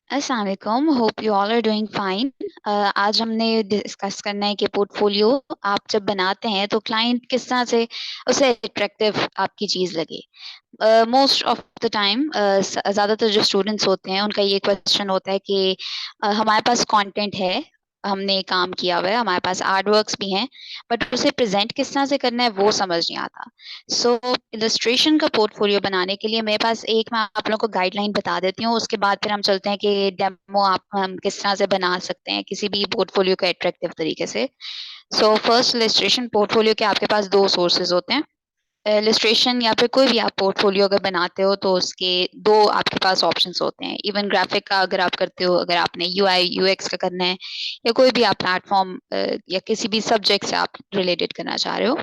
अस्सलाम वालेकुम, hope you all are doing fine. आज हमने डिस्कस करना है कि पोर्टफोलियो आप जब बनाते हैं तो क्लाइंट किस तरह से उसे अट्रैक्टिव आपकी चीज़ लगे। मोस्ट ऑफ द टाइम ज़्यादातर जो स्टूडेंट्स होते हैं उनका ये क्वेश्चन होता है कि हमारे पास कंटेंट है, हमने काम किया हुआ है, हमारे पास आर्ट वर्क्स भी हैं, बट उसे प्रेजेंट किस तरह से करना है वो समझ नहीं आता। सो इलस्ट्रेशन का पोर्टफोलियो बनाने के लिए मेरे पास एक मैं आप लोगों को गाइडलाइन बता देती हूँ, उसके बाद फिर हम चलते हैं कि डेमो आप हम किस तरह से बना सकते हैं किसी भी पोर्टफोलियो को अट्रैक्टिव तरीके से। सो फर्स्ट इलस्ट्रेशन पोर्टफोलियो के आपके पास दो सोर्सेज होते हैं। इलस्ट्रेशन या फिर कोई भी आप पोर्टफोलियो अगर बनाते हो तो उसके दो आपके पास ऑप्शंस होते हैं। इवन ग्राफिक का अगर आप करते हो, अगर आपने यूआई यूएक्स का करना है या कोई भी आप प्लेटफॉर्म या किसी भी सब्जेक्ट से आप रिलेटेड करना चाह रहे हो,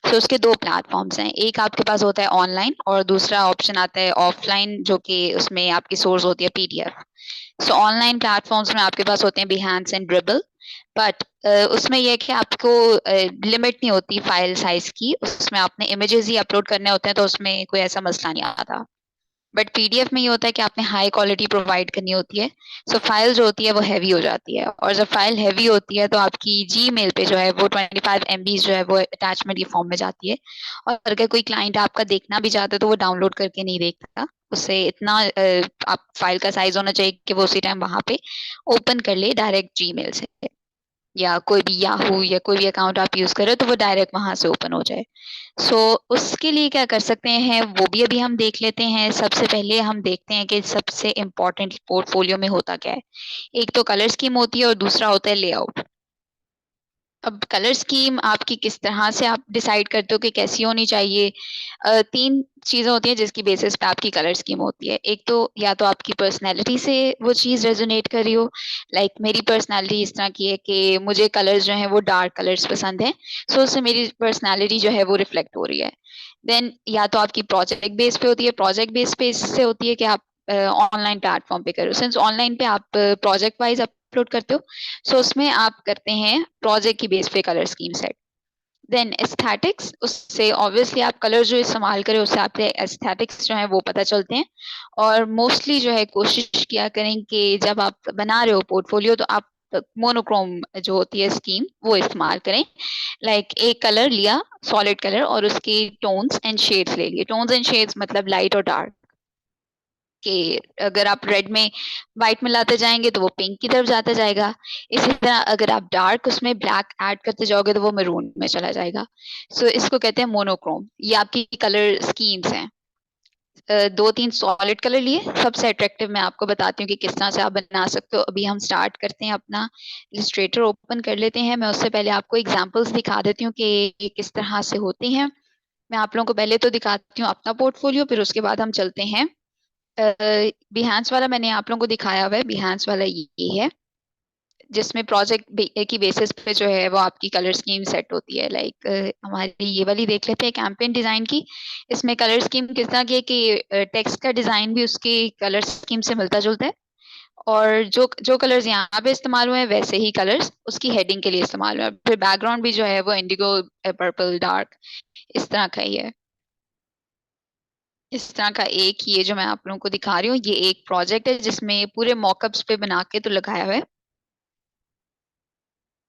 तो उसके दो प्लेटफॉर्म्स हैं। एक आपके पास होता है ऑनलाइन और दूसरा ऑप्शन आता है ऑफलाइन, जो कि उसमें आपकी सोर्स होती है पीडीएफ। सो ऑनलाइन प्लेटफॉर्म्स में आपके पास होते हैं बिहेंस एंड ड्रिबल, बट उसमें यह है कि आपको लिमिट नहीं होती फाइल साइज की, उसमें आपने इमेजेस ही अपलोड करने होते हैं तो उसमें कोई ऐसा मसला नहीं आता। बट पीडीएफ में ये होता है कि आपने हाई क्वालिटी प्रोवाइड करनी होती है। सो फाइल जो होती है वो हैवी हो जाती है, और जब फाइल हैवी होती है तो आपकी जीमेल पे जो है वो 25 MB जो है वो अटैचमेंट के फॉर्म में जाती है। और अगर कोई क्लाइंट आपका देखना भी चाहता है तो वो डाउनलोड करके नहीं देखता। उससे इतना आप फाइल का साइज होना चाहिए कि वो उसी टाइम वहां पे ओपन कर ले डायरेक्ट जीमेल से, या कोई भी याहू या कोई भी अकाउंट आप यूज कर रहे हो तो वो डायरेक्ट वहां से ओपन हो जाए। सो उसके लिए क्या कर सकते हैं वो भी अभी हम देख लेते हैं। सबसे पहले हम देखते हैं कि सबसे इम्पोर्टेंट पोर्टफोलियो में होता क्या है। एक तो कलर स्कीम होती है और दूसरा होता है लेआउट। अब कलर स्कीम आपकी किस तरह से आप डिसाइड करते हो कि कैसी होनी चाहिए। तीन चीजें होती हैं जिसकी बेसिस पे आपकी कलर स्कीम होती है। एक तो या तो आपकी पर्सनैलिटी से वो चीज रेजोनेट कर रही हो, लाइक मेरी पर्सनैलिटी इस तरह की है कि मुझे कलर्स जो है वो डार्क कलर्स पसंद है, सो उससे मेरी पर्सनैलिटी जो है वो रिफ्लेक्ट हो रही है। देन या तो आपकी प्रोजेक्ट बेस पे होती है। प्रोजेक्ट बेस पे इससे होती है कि आप ऑनलाइन प्लेटफॉर्म पे करो, सिंस ऑनलाइन पे आप प्रोजेक्ट वाइज अपलोड करते हो, सो उसमें आप करते हैं प्रोजेक्ट की बेस पे colour scheme set. Then aesthetics, उससे ऑब्वियसली आप कलर जो इस्तेमाल करें उससे आपके एस्थेटिक्स जो है वो पता चलते हैं। और मोस्टली जो है कोशिश किया करें कि जब आप बना रहे हो पोर्टफोलियो तो आप मोनोक्रोम जो होती है स्कीम वो इस्तेमाल करें। लाइक एक कलर लिया, सॉलिड कलर, और उसके टोन्स एंड शेड्स ले लिए। टोन्स एंड शेड्स मतलब लाइट और डार्क। कि अगर आप रेड में व्हाइट मिलाते जाएंगे तो वो पिंक की तरफ जाता जाएगा। इसी तरह अगर आप डार्क उसमें ब्लैक ऐड करते जाओगे तो वो मैरून में चला जाएगा। सो इसको कहते हैं मोनोक्रोम। ये आपकी कलर स्कीम्स हैं। दो तीन सॉलिड कलर लिए, सबसे अट्रैक्टिव मैं आपको बताती हूँ कि किस तरह से आप बना सकते हो। अभी हम स्टार्ट करते हैं, अपना इलस्ट्रेटर ओपन कर लेते हैं। मैं उससे पहले आपको एग्जांपल्स दिखा देती हूँ कि ये किस तरह से होते हैं। मैं आप लोगों को पहले तो दिखाती हूँ अपना पोर्टफोलियो, फिर उसके बाद हम चलते हैं। बिहेंस वाला मैंने आप लोगों को दिखाया हुआ है। बिहेंस वाला ये है जिसमें प्रोजेक्ट की बेसिस पे जो है वो आपकी कलर स्कीम सेट होती है। लाइक हमारी ये वाली देख लेते हैं कैंपेन डिजाइन की। इसमें कलर स्कीम किस तरह की है कि टेक्स्ट का डिजाइन भी उसकी कलर स्कीम से मिलता जुलता है, और जो जो कलर्स यहाँ पे इस्तेमाल हुए हैं वैसे ही कलर्स उसकी हेडिंग के लिए इस्तेमाल हुए हैं। फिर बैकग्राउंड भी जो है वो इंडिगो, पर्पल, डार्क, इस तरह का ही है। इस तरह का एक ये जो मैं आप लोगों को दिखा रही हूँ, ये एक प्रोजेक्ट है जिसमें पूरे मॉकअप्स पे बना के तो लगाया हुआ है।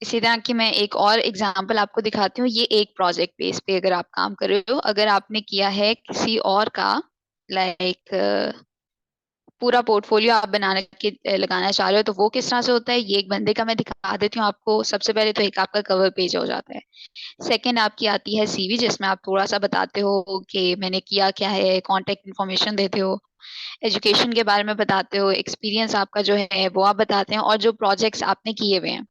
इसी तरह की मैं एक और एग्जांपल आपको दिखाती हूँ। ये एक प्रोजेक्ट बेस पे अगर आप काम कर रहे हो, अगर आपने किया है किसी और का, लाइक पूरा पोर्टफोलियो आप बनाने के लगाना चाह रहे हो, तो वो किस तरह से होता है ये एक बंदे का मैं दिखा देती हूँ आपको। सबसे पहले तो एक आपका कवर पेज हो जाता है। सेकंड आपकी आती है सीवी, जिसमें आप थोड़ा सा बताते हो कि मैंने किया क्या है, कांटेक्ट इन्फॉर्मेशन देते हो, एजुकेशन के बारे में बताते हो, एक्सपीरियंस आपका जो है वो आप बताते हैं, और जो प्रोजेक्ट्स आपने किए हुए हैं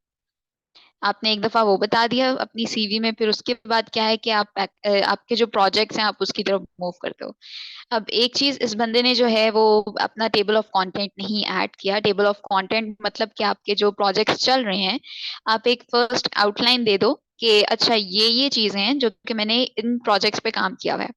आपने एक दफा वो बता दिया अपनी सीवी में। फिर उसके बाद क्या है कि आप आपके जो प्रोजेक्ट्स हैं आप उसकी तरफ मूव करते हो। अब एक चीज, इस बंदे ने जो है वो अपना टेबल ऑफ कंटेंट नहीं ऐड किया। टेबल ऑफ कंटेंट मतलब कि आपके जो प्रोजेक्ट्स चल रहे हैं, आप एक फर्स्ट आउटलाइन दे दो कि अच्छा ये चीजें हैं जो कि मैंने इन प्रोजेक्ट्स पे काम किया हुआ है।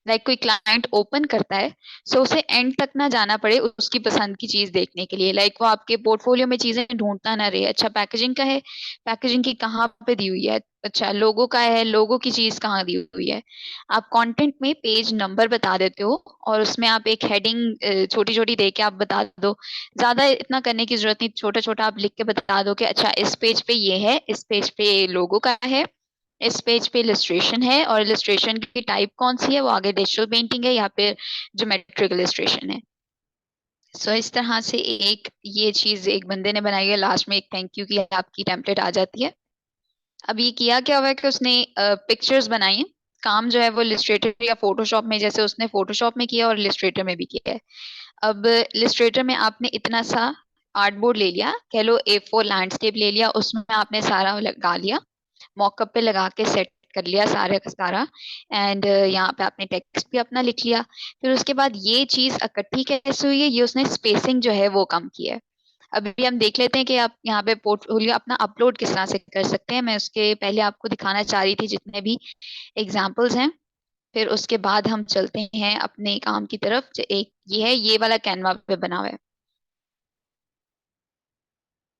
लाइक कोई क्लाइंट ओपन करता है, सो उसे एंड तक ना जाना पड़े उसकी पसंद की चीज देखने के लिए। लाइक वो आपके पोर्टफोलियो में चीजें ढूंढता ना रहे, अच्छा पैकेजिंग का है, पैकेजिंग की कहाँ पे दी हुई है, अच्छा लोगो का है, लोगो की चीज कहाँ दी हुई है। आप कंटेंट में पेज नंबर बता देते हो, और उसमें आप एक हेडिंग छोटी छोटी दे के आप बता दो। ज्यादा इतना करने की जरूरत नहीं, छोटा छोटा आप लिख के बता दो कि अच्छा इस पेज पे ये है, इस पेज पे लोगो का है, इस पेज पे इलस्ट्रेशन है, और इलस्ट्रेशन की टाइप कौन सी है, वो आगे डिजिटल पेंटिंग है या फिर ज्योमेट्रिक इलस्ट्रेशन है। सो इस तरह से एक ये चीज एक बंदे ने बनाई है, लास्ट में एक थैंक यू की आपकी टेम्पलेट आ जाती है। अब ये किया क्या हुआ है कि उसने पिक्चर्स बनाई हैं। काम जो है वो इलस्ट्रेटर या फोटोशॉप में, जैसे उसने फोटोशॉप में किया और इलस्ट्रेटर में भी किया है। अब इलस्ट्रेटर में आपने इतना सा आर्टबोर्ड ले लिया, कह लो A4 लैंडस्केप ले लिया, उसमें आपने सारा लगा लिया, मॉकअप पे लगा के सेट कर लिया सारे का सारा। एंड यहाँ पे आपने टेक्स्ट भी अपना लिख लिया। फिर उसके बाद ये चीज इकट्ठी कैसे हुई है, ये उसने स्पेसिंग जो है वो कम की है। अभी हम देख लेते हैं कि आप यहाँ पे पोर्टफोलियो अपना अपलोड किस तरह से कर सकते हैं। मैं उसके पहले आपको दिखाना चाह रही थी जितने भी एग्जाम्पल्स हैं, फिर उसके बाद हम चलते हैं अपने काम की तरफ। जो एक ये है, ये वाला कैनवा पे बना हुआ है।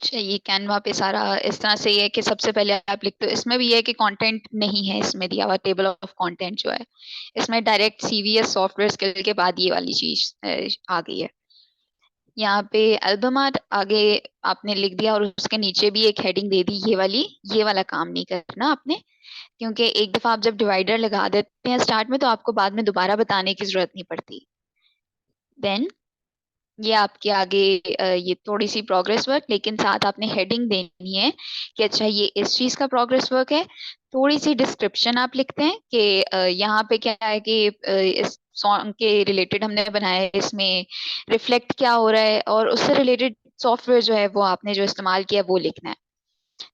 अच्छा, ये कैनवा पे सारा इस तरह से ये है कि सबसे पहले आप लिखते हो, इसमें भी ये है कि कंटेंट नहीं है इसमें दिया हुआ, टेबल ऑफ कंटेंट जो है इसमें डायरेक्ट CVS सॉफ्टवेयर स्किल के बाद ये वाली चीज आ गई है। यहाँ पे एल्बम आर्ट आगे आपने लिख दिया, और उसके नीचे भी एक हेडिंग दे दी ये वाली। ये वाला काम नहीं करना आपने, क्योंकि एक दफा आप जब डिवाइडर लगा देते हैं स्टार्ट में, तो आपको बाद में दोबारा बताने की जरूरत नहीं पड़ती। देन ये आपके आगे ये थोड़ी सी प्रोग्रेस वर्क, लेकिन साथ आपने हेडिंग देनी है कि अच्छा ये इस चीज का प्रोग्रेस वर्क है। थोड़ी सी डिस्क्रिप्शन आप लिखते हैं कि यहाँ पे क्या है कि इस सॉन्ग के रिलेटेड हमने बनाया है, इसमें रिफ्लेक्ट क्या हो रहा है, और उससे रिलेटेड सॉफ्टवेयर जो है वो आपने जो इस्तेमाल किया वो लिखना है।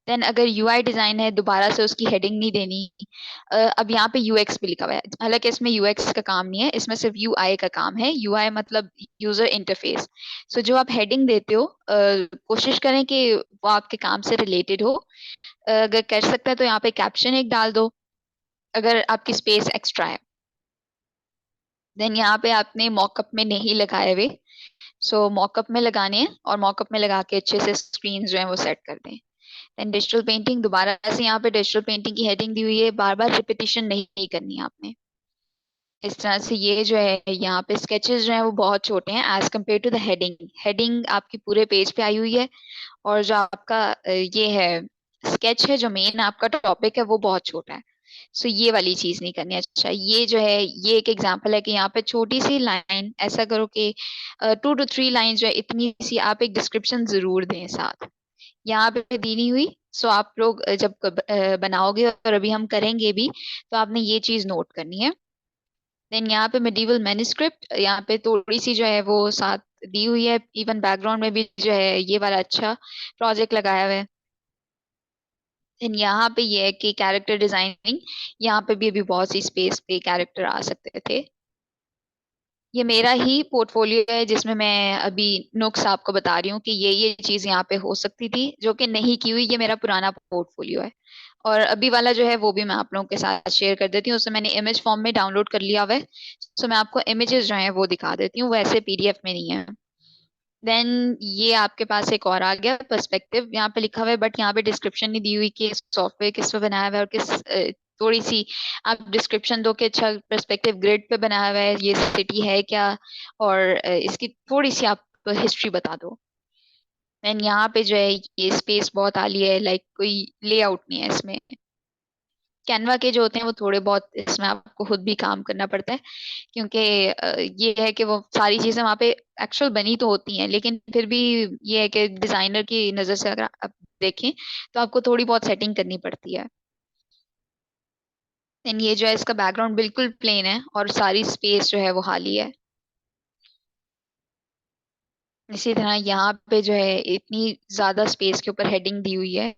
देन अगर UI डिजाइन है, दोबारा से उसकी हेडिंग नहीं देनी। अब यहाँ पे UX भी लिखा हुआ है, हालांकि इसमें UX का काम नहीं है, इसमें सिर्फ UI का काम है। UI मतलब यूजर इंटरफेस। सो जो आप हेडिंग देते हो, कोशिश करें कि वो आपके काम से रिलेटेड हो। अगर कर सकता है तो यहाँ पे कैप्शन एक डाल दो, अगर आपकी स्पेस एक्स्ट्रा है। देन यहाँ पे आपने मॉकअप में नहीं लगाए हुए, सो मॉकअप में लगाने हैं, और मॉकअप में लगा के अच्छे से स्क्रीन जो है वो सेट कर दें। देन डिजिटल पेंटिंग, दोबारा से यहाँ पे डिजिटल पेंटिंग की हेडिंग दी हुई है, बार बार रिपीटिशन नहीं करनी है आपने। इस तरह से ये जो है यहाँ पे स्केचेस जो है वो बहुत छोटे हैं as compared to the heading. Heading आपकी पूरे पेज पे आई हुई है, और जो आपका ये है स्केच है, जो मेन आपका टॉपिक है वो बहुत छोटा है। सो ये वाली चीज नहीं करनी है। अच्छा, ये जो है ये एक एग्जांपल है कि यहाँ पे छोटी सी लाइन, ऐसा करो कि 2 to 3 लाइन जो है इतनी सी आप एक डिस्क्रिप्शन जरूर दें साथ। यहाँ पे दी नहीं हुई। सो आप लोग जब बनाओगे, और अभी हम करेंगे भी, तो आपने ये चीज नोट करनी है। देन यहाँ पे मेडिवल मैन्युस्क्रिप्ट, यहाँ पे थोड़ी सी जो है वो साथ दी हुई है। इवन बैकग्राउंड में भी जो है ये वाला अच्छा प्रोजेक्ट लगाया हुआ है। देन यहाँ पे ये है कि कैरेक्टर डिजाइनिंग, यहाँ पे भी अभी बहुत सी स्पेस पे कैरेक्टर आ सकते थे। ये मेरा ही पोर्टफोलियो है जिसमें मैं अभी नुक्स आपको बता रही हूँ कि ये चीज यहाँ पे हो सकती थी जो कि नहीं की हुई। ये मेरा पुराना पोर्टफोलियो है, और अभी वाला जो है वो भी मैं आप लोगों के साथ शेयर कर देती हूँ। उसे मैंने इमेज फॉर्म में डाउनलोड कर लिया हुआ है, तो मैं आपको इमेजेस जो है वो दिखा देती हूँ, वैसे PDF में नहीं है। देन ये आपके पास एक और आ गया पर्सपेक्टिव, यहाँ पे लिखा हुआ है, बट यहाँ पे डिस्क्रिप्शन नहीं दी हुई कि सॉफ्टवेयर किस पे बनाया हुआ है, और किस थोड़ी सी आप डिस्क्रिप्शन दो कि अच्छा पर्सपेक्टिव ग्रिड पे बनाया हुआ है, ये सिटी है क्या, और इसकी थोड़ी सी आप हिस्ट्री बता दो। देन यहाँ पे जो है ये स्पेस बहुत आली है, लाइक कोई लेआउट नहीं है इसमें। कैनवा के जो होते हैं वो थोड़े बहुत इसमें आपको खुद भी काम करना पड़ता है, क्योंकि ये है कि वो सारी चीजें वहाँ पे एक्चुअल बनी तो होती हैं, लेकिन फिर भी ये है कि डिजाइनर की नजर से अगर आप देखें तो आपको थोड़ी बहुत सेटिंग करनी पड़ती है। देन ये जो है इसका बैकग्राउंड बिल्कुल प्लेन है, और सारी स्पेस जो है वो खाली है। इसी तरह यहाँ पे जो है इतनी ज्यादा स्पेस के ऊपर हेडिंग दी हुई है,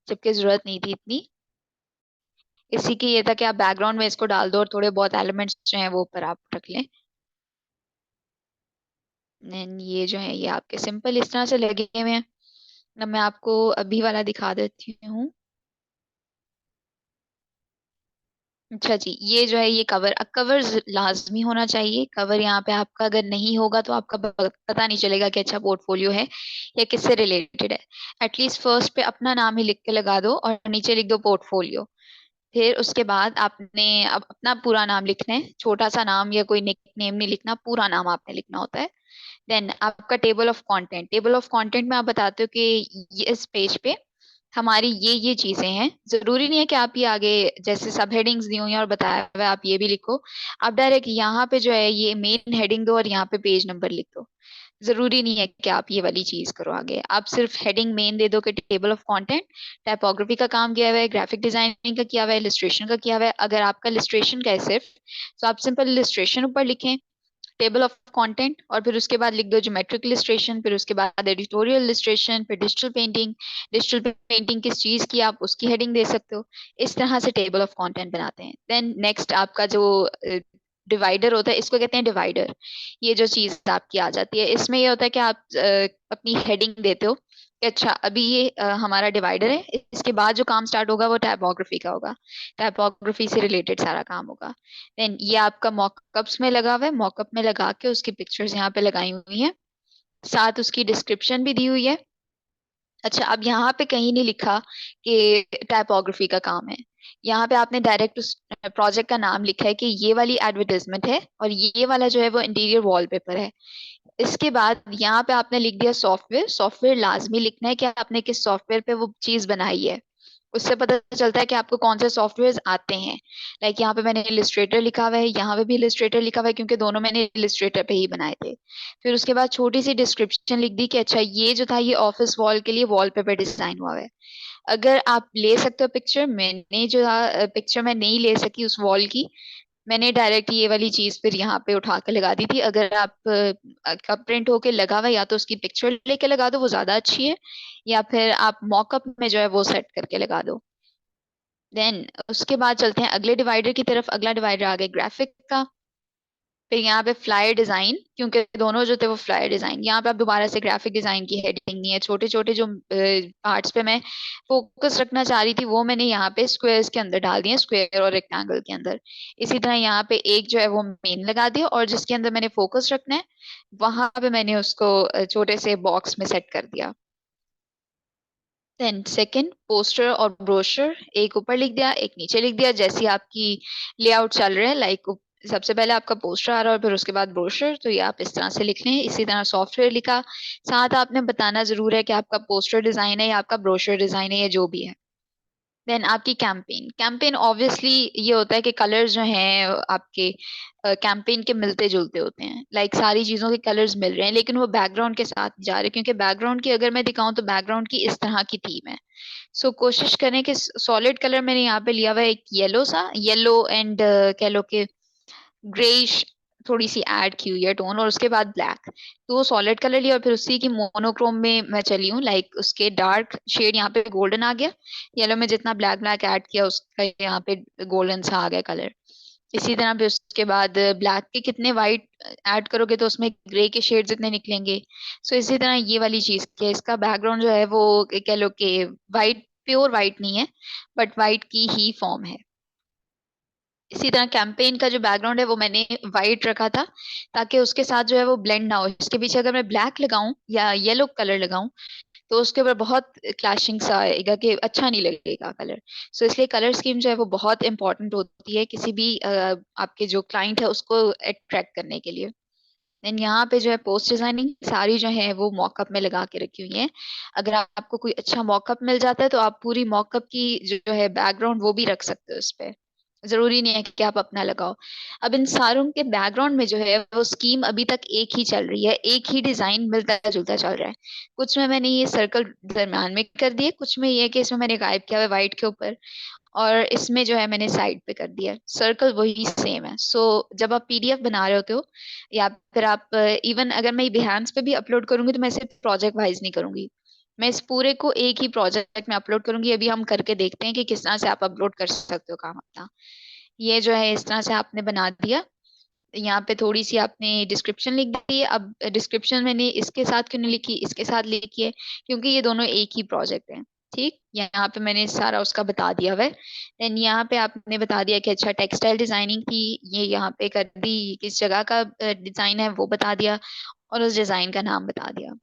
जबकि जरूरत नहीं थी इतनी। इसी की ये था कि आप बैकग्राउंड में इसको डाल दो, और थोड़े बहुत एलिमेंट्स जो हैं वो ऊपर आप रख लें। Then ये जो है ये आपके सिंपल इस तरह से लगे हुए हैं। अब मैं आपको अभी वाला दिखा देती हूँ। अच्छा जी, ये जो है ये कवर, कवर लाजमी होना चाहिए। कवर यहाँ पे आपका अगर नहीं होगा तो आपका पता नहीं चलेगा कि अच्छा पोर्टफोलियो है या किससे रिलेटेड है। एटलीस्ट फर्स्ट पे अपना नाम ही लिख के लगा दो और नीचे लिख दो पोर्टफोलियो। फिर उसके बाद आपने अब अपना पूरा नाम लिखना है, छोटा सा नाम या कोई निक नेम नहीं लिखना, पूरा नाम आपने लिखना होता है। देन आपका table of content, table of content में आप बताते हो कि इस पेज पे हमारी ये चीजें हैं। जरूरी नहीं है कि आप ये आगे जैसे सब हेडिंग्स दी हुई हैं और बताया हुआ है आप ये भी लिखो। आप डायरेक्ट यहाँ पे जो है ये मेन हेडिंग दो और यहाँ पे पेज नंबर लिख दो। जरूरी नहीं है कि आप ये वाली चीज करो आगे, आप सिर्फ हेडिंग मेन दे दो कि टेबल ऑफ कंटेंट। टाइपोग्राफी का काम किया हुआ है, ग्राफिक डिजाइनिंग का किया हुआ है, इलिस्ट्रेशन का किया हुआ है। अगर आपका इलिस्ट्रेशन का है सिर्फ, तो आप सिंपल इलिस्ट्रेशन ऊपर लिखें, टेबल ऑफ कंटेंट, और फिर उसके बाद लिख दो ज्योमेट्रिक इलिस्ट्रेशन, फिर उसके बाद एडिटोरियल इलिस्ट्रेशन, फिर डिजिटल पेंटिंग। डिजिटल पेंटिंग किस चीज की, आप उसकी हेडिंग दे सकते हो। इस तरह से टेबल ऑफ कंटेंट बनाते हैं। देन नेक्स्ट आपका जो डिवाइडर होता है, इसको कहते हैं डिवाइडर। ये जो चीज आपकी आ जाती है, इसमें ये होता है कि आप अपनी हेडिंग देते हो कि अच्छा अभी ये हमारा डिवाइडर है, इसके बाद जो काम स्टार्ट होगा वो टाइपोग्राफी का होगा, टाइपोग्राफी से रिलेटेड सारा काम होगा। देन ये आपका मॉकअप्स में लगा हुआ है, मॉकअप में लगा के उसकी पिक्चर्स यहाँ पे लगाई हुई हैं, साथ उसकी डिस्क्रिप्शन भी दी हुई है। अच्छा, अब यहाँ पे कहीं नहीं लिखा कि टाइपोग्राफी का काम है। यहाँ पे आपने डायरेक्ट उस प्रोजेक्ट का नाम लिखा है कि ये वाली एडवर्टाइजमेंट है और ये वाला जो है वो इंटीरियर वॉलपेपर है। इसके बाद यहाँ पे आपने लिख दिया सॉफ्टवेयर। सॉफ्टवेयर लाजमी लिखना है कि आपने किस सॉफ्टवेयर पे वो चीज बनाई है। उससे पता चलता है कि आपको कौन से सॉफ्टवेयर आते हैं। लाइक यहाँ पे मैंने इलिस्ट्रेटर लिखा हुआ है, यहाँ पे भी इलिस्ट्रेटर लिखा हुआ है, क्योंकि दोनों मैंने इलिस्ट्रेटर पे ही बनाए थे। फिर उसके बाद छोटी सी डिस्क्रिप्शन लिख दी कि अच्छा ये जो था ये ऑफिस वॉल के लिए वॉलपेपर डिजाइन हुआ है। अगर आप ले सकते हो पिक्चर, मैंने जो था पिक्चर मैं नहीं ले सकी उस वॉल की, मैंने डायरेक्ट ये वाली चीज फिर यहाँ पे उठा के लगा दी थी। अगर आप का प्रिंट होके लगा हुआ है, या तो उसकी पिक्चर लेके लगा दो वो ज्यादा अच्छी है, या फिर आप मॉकअप में जो है वो सेट करके लगा दो। देन उसके बाद चलते हैं अगले डिवाइडर की तरफ। अगला डिवाइडर आ गया ग्राफिक का। फिर यहाँ पे फ्लायर डिजाइन, क्योंकि दोनों जो थे वो फ्लायर डिजाइन, यहाँ पे आप दोबारा से ग्राफिक डिजाइन की हेडिंग नहीं है। छोटे छोटे जो पार्ट्स पे मैं फोकस रखना चाह रही थी वो मैंने यहाँ पे स्क्वायर्स के अंदर डाल दिए, स्क्वायर और रेक्टेंगल के अंदर। इसी तरह यहाँ पे एक जो है वो मेन लगा दिया, और जिसके अंदर मैंने फोकस रखना है वहां पे मैंने उसको छोटे से बॉक्स में सेट कर दिया। देन सेकंड पोस्टर और ब्रोशर, एक ऊपर लिख दिया एक नीचे लिख दिया, जैसी आपकी लेआउट चल रहा है। लाइक सबसे पहले आपका पोस्टर आ रहा है और फिर उसके बाद ब्रोशर, तो ये आप इस तरह से लिख लें। इसी तरह सॉफ्टवेयर लिखा, साथ आपने बताना जरूर है कि आपका पोस्टर डिजाइन है या आपका ब्रोशर डिजाइन है या जो भी है। देन आपकी कैंपेन, कैंपेन ऑब्वियसली ये होता है कि कलर्स जो हैं आपके कैंपेन के मिलते जुलते होते हैं। लाइक सारी चीजों के कलर्स मिल रहे हैं लेकिन वो बैकग्राउंड के साथ जा रहे हैं, क्योंकि बैकग्राउंड की अगर मैं दिखाऊं तो बैकग्राउंड की इस तरह की थीम है। सो कोशिश करें कि सॉलिड कलर मैंने यहाँ पे लिया हुआ है एक येलो सा, येलो एंड कह लो कि ग्रेइश थोड़ी सी ऐड की हुई है टोन, और उसके बाद ब्लैक। तो वो सॉलिड कलर लिया और फिर उसी की मोनोक्रोम में मैं चली हूँ। लाइक उसके डार्क शेड यहाँ पे गोल्डन आ गया, येलो में जितना ब्लैक ब्लैक ऐड किया उसका यहाँ पे गोल्डन सा आ गया कलर। इसी तरह फिर उसके बाद ब्लैक के कितने वाइट ऐड करोगे तो उसमें ग्रे के शेड्स इतने निकलेंगे। सो इसी तरह ये वाली चीज के इसका बैकग्राउंड जो है वो कह लो कि वाइट, प्योर वाइट नहीं है बट वाइट की ही फॉर्म है। इसी तरह कैंपेन का जो बैकग्राउंड है वो मैंने वाइट रखा था, ताकि उसके साथ जो है वो ब्लेंड ना हो। इसके पीछे अगर मैं ब्लैक लगाऊं या येलो कलर लगाऊं तो उसके ऊपर बहुत क्लैशिंग सा आएगा कि अच्छा नहीं लगेगा कलर। सो इसलिए कलर स्कीम जो है वो बहुत इंपॉर्टेंट होती है किसी भी आपके जो क्लाइंट है उसको अट्रैक्ट करने के लिए। देन यहाँ पे जो है पोस्ट डिजाइनिंग सारी जो है वो मॉकअप में लगा के रखी हुई है। अगर आपको कोई अच्छा मॉकअप मिल जाता है तो आप पूरी मॉकअप की जो है बैकग्राउंड वो भी रख सकते हो इस पे। जरूरी नहीं है कि आप अपना लगाओ। अब इन सारों के बैकग्राउंड में जो है वो स्कीम अभी तक एक ही चल रही है, एक ही डिजाइन मिलता जुलता चल रहा है। कुछ में मैंने ये सर्कल दरम्यान में कर दिए, कुछ में ये है कि इसमें मैंने गायब किया हुआ है व्हाइट के ऊपर, और इसमें जो है मैंने साइड पे कर दिया। सर्कल वही सेम है। सो जब आप पीडीएफ बना रहे होते हो या फिर आप इवन अगर मैं बिहेंस पे भी अपलोड करूंगी तो मैं इसे प्रोजेक्ट वाइज नहीं करूंगी, मैं इस पूरे को एक ही प्रोजेक्ट में अपलोड करूंगी। अभी हम करके देखते हैं कि किस तरह से आप अपलोड कर सकते हो काम अपना। ये जो है इस तरह से आपने बना दिया। यहाँ पे थोड़ी सी आपने डिस्क्रिप्शन लिख दी है। अब डिस्क्रिप्शन मैंने इसके साथ क्यों नहीं लिखी, इसके साथ लिखी है क्योंकि ये दोनों एक ही प्रोजेक्ट है। ठीक, यहाँ पे मैंने सारा उसका बता दिया हुआ है। देन यहाँ पे आपने बता दिया कि अच्छा टेक्सटाइल डिजाइनिंग थी, ये यहाँ पे कर दी, किस जगह का डिजाइन है वो बता दिया, और उस डिजाइन का नाम बता दिया।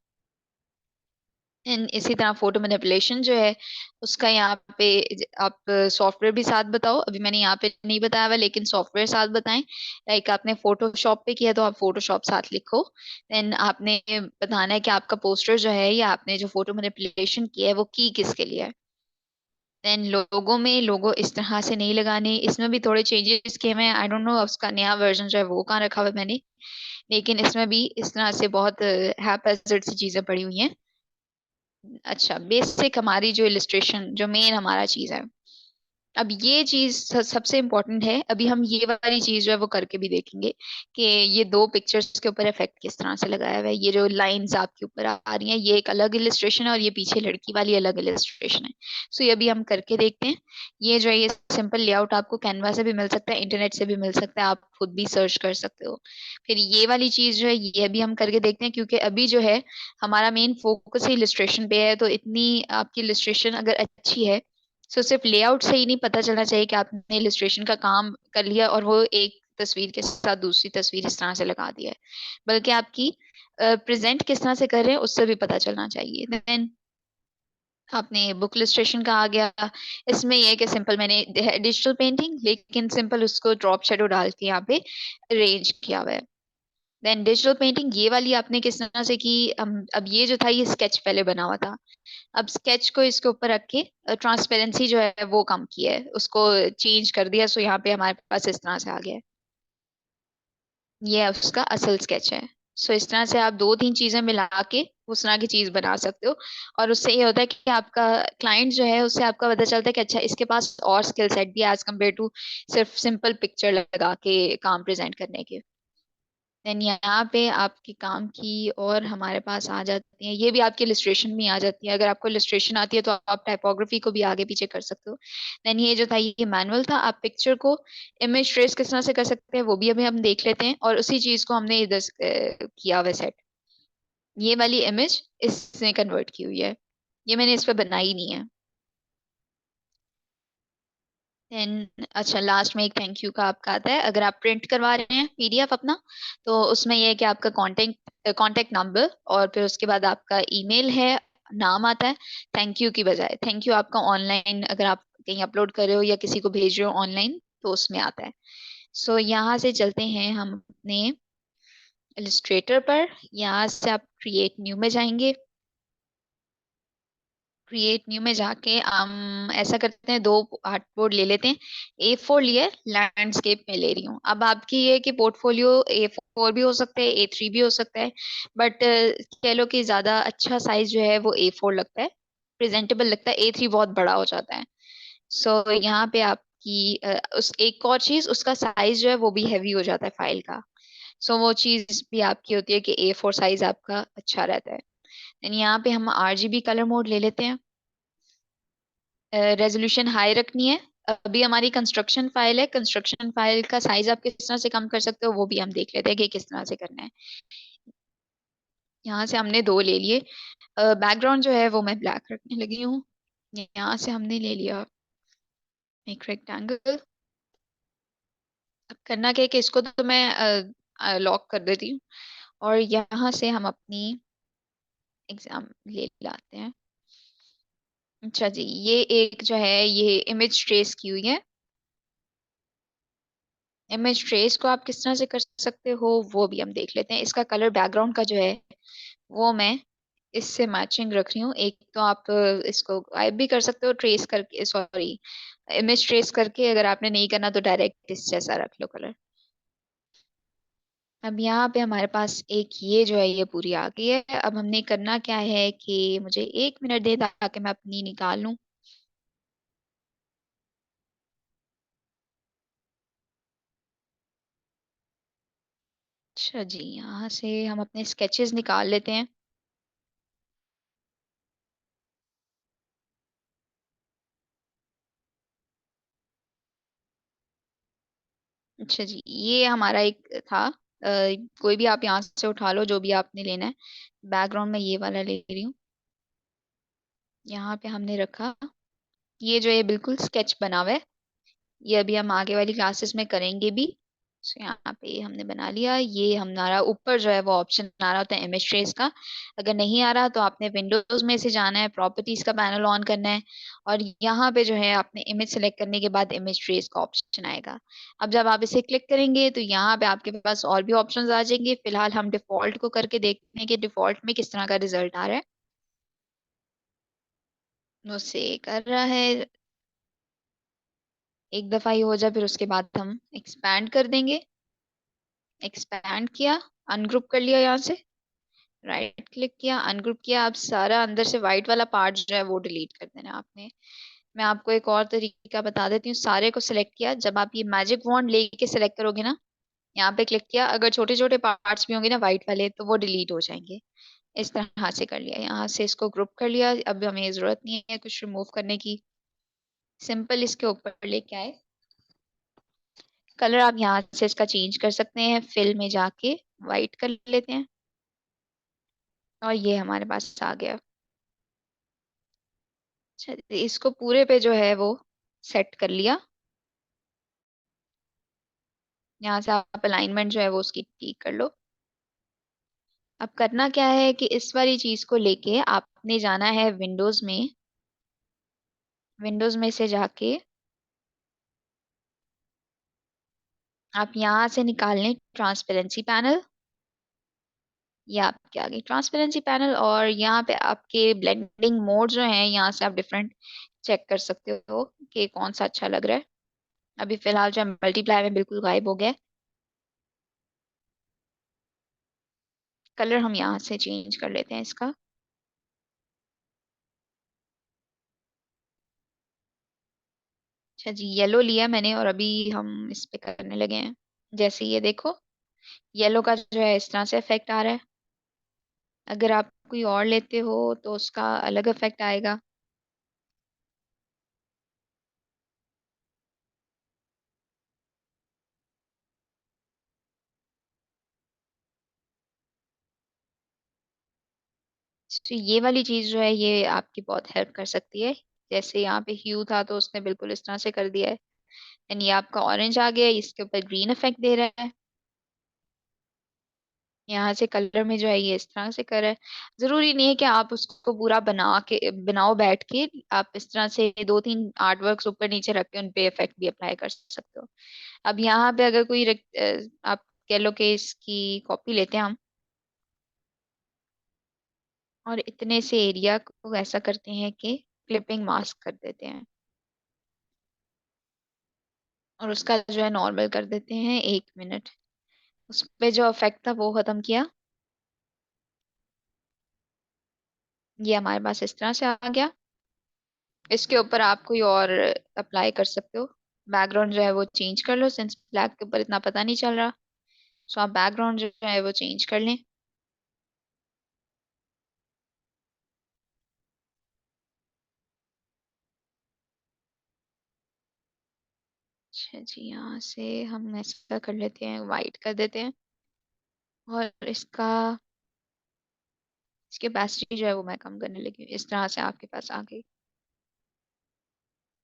इसी तरह फोटो मैनिपुलेशन जो है उसका यहाँ पे आप सॉफ्टवेयर भी साथ बताओ। अभी मैंने यहाँ पे नहीं बताया हुआ, लेकिन सॉफ्टवेयर साथ बताएं। लाइक आपने फोटोशॉप पे किया तो आप फोटोशॉप साथ लिखो। देन आपने बताना है कि आपका पोस्टर जो है या आपने जो फोटो मैनिपुलेशन किया है वो की किसके लिए है। देन लोगो में लोगो इस तरह से नहीं लगाने, इसमें भी थोड़े चेंजेस किए हुए हैं। आई डोंट नो उसका नया वर्जन जो है वो कहाँ रखा हुआ है मैंने, लेकिन इसमें भी इस तरह से बहुत हैपैजेड सी चीजें पड़ी हुई हैं। अच्छा, बेसिक हमारी जो इलिस्ट्रेशन जो मेन हमारा चीज है, अब ये चीज सबसे इम्पोर्टेंट है। अभी हम ये वाली चीज जो है वो करके भी देखेंगे कि ये दो पिक्चर्स के ऊपर इफेक्ट किस तरह से लगाया हुआ है। ये जो लाइंस आपके ऊपर आ रही हैं ये एक अलग इलिस्ट्रेशन है, और ये पीछे लड़की वाली अलग इलिस्ट्रेशन है। सो ये भी हम करके देखते हैं। ये जो है ये सिंपल लेआउट आपको कैनवा से भी मिल सकता है, इंटरनेट से भी मिल सकता है, आप खुद भी सर्च कर सकते हो। फिर ये वाली चीज जो है ये भी हम करके देखते हैं, क्योंकि अभी जो है हमारा मेन फोकस ही इलिस्ट्रेशन पे है। तो इतनी आपकी इलिस्ट्रेशन अगर अच्छी है, सो सिर्फ लेआउट से ही नहीं पता चलना चाहिए कि आपने इलिस्ट्रेशन का काम कर लिया और वो एक तस्वीर के साथ दूसरी तस्वीर इस तरह से लगा दिया है, बल्कि आपकी प्रेजेंट किस तरह से कर रहे हैं उससे भी पता चलना चाहिए। देन आपने बुक इलिस्ट्रेशन का आ गया। इसमें यह है कि सिंपल मैंने डिजिटल पेंटिंग, लेकिन सिंपल उसको ड्रॉप शेडो डाल के यहाँ पे अरेंज किया हुआ है। देन डिजिटल पेंटिंग ये वाली आपने किस तरह से की, अब ये जो था ये स्केच पहले बना हुआ था। अब स्केच को इसके ऊपर रख के ट्रांसपेरेंसी जो है वो कम की है, उसको चेंज कर दिया। सो यहाँ पे हमारे पास इस तरह से आ गया है, ये उसका असल स्केच है। सो इस तरह से आप दो तीन चीजें मिला के उस तरह की चीज बना सकते हो। और उससे ये होता है कि आपका क्लाइंट जो है उससे आपका पता चलता है कि अच्छा इसके पास और स्किल सेट भी है एज कम्पेयर टू सिर्फ सिंपल पिक्चर लगा के काम प्रेजेंट करने के। देन यहाँ पे आपके काम की और हमारे पास आ जाती है, ये भी आपकी इलिस्ट्रेशन में आ जाती है। अगर आपको इलिस्ट्रेशन आती है तो आप टाइपोग्राफी को भी आगे पीछे कर सकते हो। देन ये जो था ये मैनुअल था, आप पिक्चर को इमेज ट्रेस किस तरह से कर सकते हैं वो भी अभी हम देख लेते हैं। और उसी चीज को हमने इधर किया हुआ सेट, ये वाली इमेज इसने कन्वर्ट की हुई है, ये मैंने इस पे बनाई नहीं है। देन अच्छा लास्ट में एक थैंक यू का आपका आता है। अगर आप प्रिंट करवा रहे हैं पीडीएफ अपना, तो उसमें यह है कि आपका कांटेक्ट नंबर और फिर उसके बाद आपका ईमेल है, नाम आता है। थैंक यू की बजाय थैंक यू आपका ऑनलाइन अगर आप कहीं अपलोड कर रहे हो या किसी को भेज रहे हो ऑनलाइन तो उसमें आता है। सो यहाँ से चलते हैं हम अपने इलिस्ट्रेटर पर। यहाँ से आप क्रिएट न्यू में जाएंगे। क्रिएट न्यू में जाके हम ऐसा करते हैं, दो आर्टबोर्ड ले लेते हैं। A4 लिए लैंडस्केप में ले रही हूँ। अब आपकी ये कि पोर्टफोलियो A4 भी हो सकता है, A3 भी हो सकता है, बट कह लो कि ज्यादा अच्छा साइज जो है वो A4 लगता है, प्रेजेंटेबल लगता है। A3 बहुत बड़ा हो जाता है। सो यहाँ पे आपकी उस एक और चीज उसका साइज जो है वो भी हैवी हो जाता है फाइल का। सो वो चीज भी आपकी होती है कि A4 साइज आपका अच्छा रहता है। एंड यहाँ पे हम RGB कलर मोड ले लेते हैं। रेजोल्यूशन हाई रखनी है। अभी हमारी कंस्ट्रक्शन फाइल है, कंस्ट्रक्शन फाइल का साइज आप किस तरह से कम कर सकते हो वो भी हम देख लेते हैं कि किस तरह से करना है। यहाँ से हमने दो ले लिए। बैकग्राउंड जो है वो मैं ब्लैक रखने लगी हूँ। यहाँ से हमने ले लिया एक रेक्टेंगल। अब करना क्या है कि इसको तो मैं लॉक कर देती हूँ, और यहाँ से हम अपनी एग्जाम ले लाते हैं। अच्छा जी, ये एक जो है ये इमेज ट्रेस की हुई है। इमेज ट्रेस को आप किस तरह से कर सकते हो वो भी हम देख लेते हैं। इसका कलर बैकग्राउंड का जो है वो मैं इससे मैचिंग रख रही हूँ। एक तो आप इसको गायब भी कर सकते हो ट्रेस करके, सॉरी इमेज ट्रेस करके। अगर आपने नहीं करना तो डायरेक्ट इस जैसा रख लो कलर। अब यहाँ पे हमारे पास एक ये जो है ये पूरी आ गई है। अब हमने करना क्या है कि मुझे 1 मिनट दे ताकि मैं अपनी निकाल लूँ। अच्छा जी, यहाँ से हम अपने स्केचेस निकाल लेते हैं। अच्छा जी, ये हमारा एक था। कोई भी आप यहाँ से उठा लो जो भी आपने लेना है। बैकग्राउंड में ये वाला ले रही हूँ। यहाँ पे हमने रखा। ये जो है बिल्कुल स्केच बना हुआ है। ये अभी हम आगे वाली क्लासेस में करेंगे भी। So, यहाँ पे हमने बना लिया। ये हमारा ऊपर जो है वो ऑप्शन आ रहा होता है इमेज ट्रेस का। अगर नहीं आ रहा तो आपने विंडोज में से जाना है, प्रॉपर्टीज का पैनल ऑन करना है, और यहाँ पे जो है आपने इमेज सेलेक्ट करने के बाद इमेज ट्रेस का ऑप्शन आएगा। अब जब आप इसे क्लिक करेंगे तो यहाँ पे आपके पास और भी ऑप्शंस आ जाएंगे। फिलहाल हम डिफॉल्ट को करके देखते हैं कि डिफॉल्ट में किस तरह का रिजल्ट आ रहा है। उससे कर रहा है। एक दफा ही हो जाए, फिर उसके बाद हम एक्सपैंड कर देंगे। एक्सपैंड किया, अनग्रुप कर लिया, यहाँ से राइट क्लिक किया, अनग्रुप किया। अब सारा अंदर से व्हाइट वाला पार्ट जो है वो डिलीट कर देना है आपने। मैं आपको एक और तरीका बता देती हूँ। सारे को सिलेक्ट किया, जब आप ये मैजिक वॉन्ड लेके सिलेक्ट करोगे ना, यहाँ पे क्लिक किया, अगर छोटे छोटे पार्ट्स भी होंगे ना व्हाइट वाले तो वो डिलीट हो जाएंगे। इस तरह से कर लिया, यहाँ से इसको ग्रुप कर लिया। अब हमें जरूरत नहीं है कुछ रिमूव करने की। सिंपल इसके ऊपर लेके आए। कलर आप यहाँ से इसका चेंज कर सकते हैं, फिल में जाके वाइट कर लेते हैं, और ये हमारे पास आ गया। अच्छा, इसको पूरे पे जो है वो सेट कर लिया। यहाँ से आप अलाइनमेंट जो है वो उसकी ठीक कर लो। अब करना क्या है कि इस वाली चीज को लेके आपने जाना है विंडोज में। विंडोज में से जाके आप यहाँ से निकाल लें ट्रांसपेरेंसी पैनल। ये आपके आगे ट्रांसपेरेंसी पैनल, और यहाँ पे आपके ब्लेंडिंग मोड जो है यहाँ से आप डिफरेंट चेक कर सकते हो कि कौन सा अच्छा लग रहा है। अभी फिलहाल जो मल्टीप्लाई में बिल्कुल गायब हो गया है। कलर हम यहाँ से चेंज कर लेते हैं इसका। अच्छा जी, येलो लिया मैंने और अभी हम इस पे करने लगे हैं। जैसे ये देखो, येलो का जो है इस तरह से इफेक्ट आ रहा है। अगर आप कोई और लेते हो तो उसका अलग इफेक्ट आएगा। तो ये वाली चीज जो है ये आपकी बहुत हेल्प कर सकती है। जैसे यहाँ पे ह्यू था तो उसने बिल्कुल इस तरह से कर दिया है। एंड ये आपका ऑरेंज आ गया, इसके ऊपर ग्रीन इफेक्ट दे रहा है। यहाँ से कलर में जो है ये इस तरह से करा है। जरूरी नहीं है कि आप उसको पूरा बनाओ बैठ के। आप इस तरह से दो तीन आर्ट वर्क्स ऊपर नीचे रख के उन पे इफेक्ट भी अप्लाई कर सकते हो। अब यहाँ पे अगर कोई आप कह लो कि इसकी कॉपी लेते हैं हम, और इतने से एरिया को ऐसा करते हैं कि क्लिपिंग मास्क कर देते हैं, और उसका जो है नॉर्मल कर देते हैं 1 मिनट। उस पे जो इफेक्ट था वो खत्म किया। ये हमारे पास इस तरह से आ गया। इसके ऊपर आप कोई और अप्लाई कर सकते हो। बैकग्राउंड जो है वो चेंज कर लो, सिंस ब्लैक के ऊपर इतना पता नहीं चल रहा। सो आप बैकग्राउंड जो है वो चेंज कर लें। अच्छा जी, यहाँ से हम ऐसा कर लेते हैं, वाइट कर देते हैं, और इसकी कैपेसिटी जो है वो मैं कम करने लगी हूँ। इस तरह से आपके पास आ गई।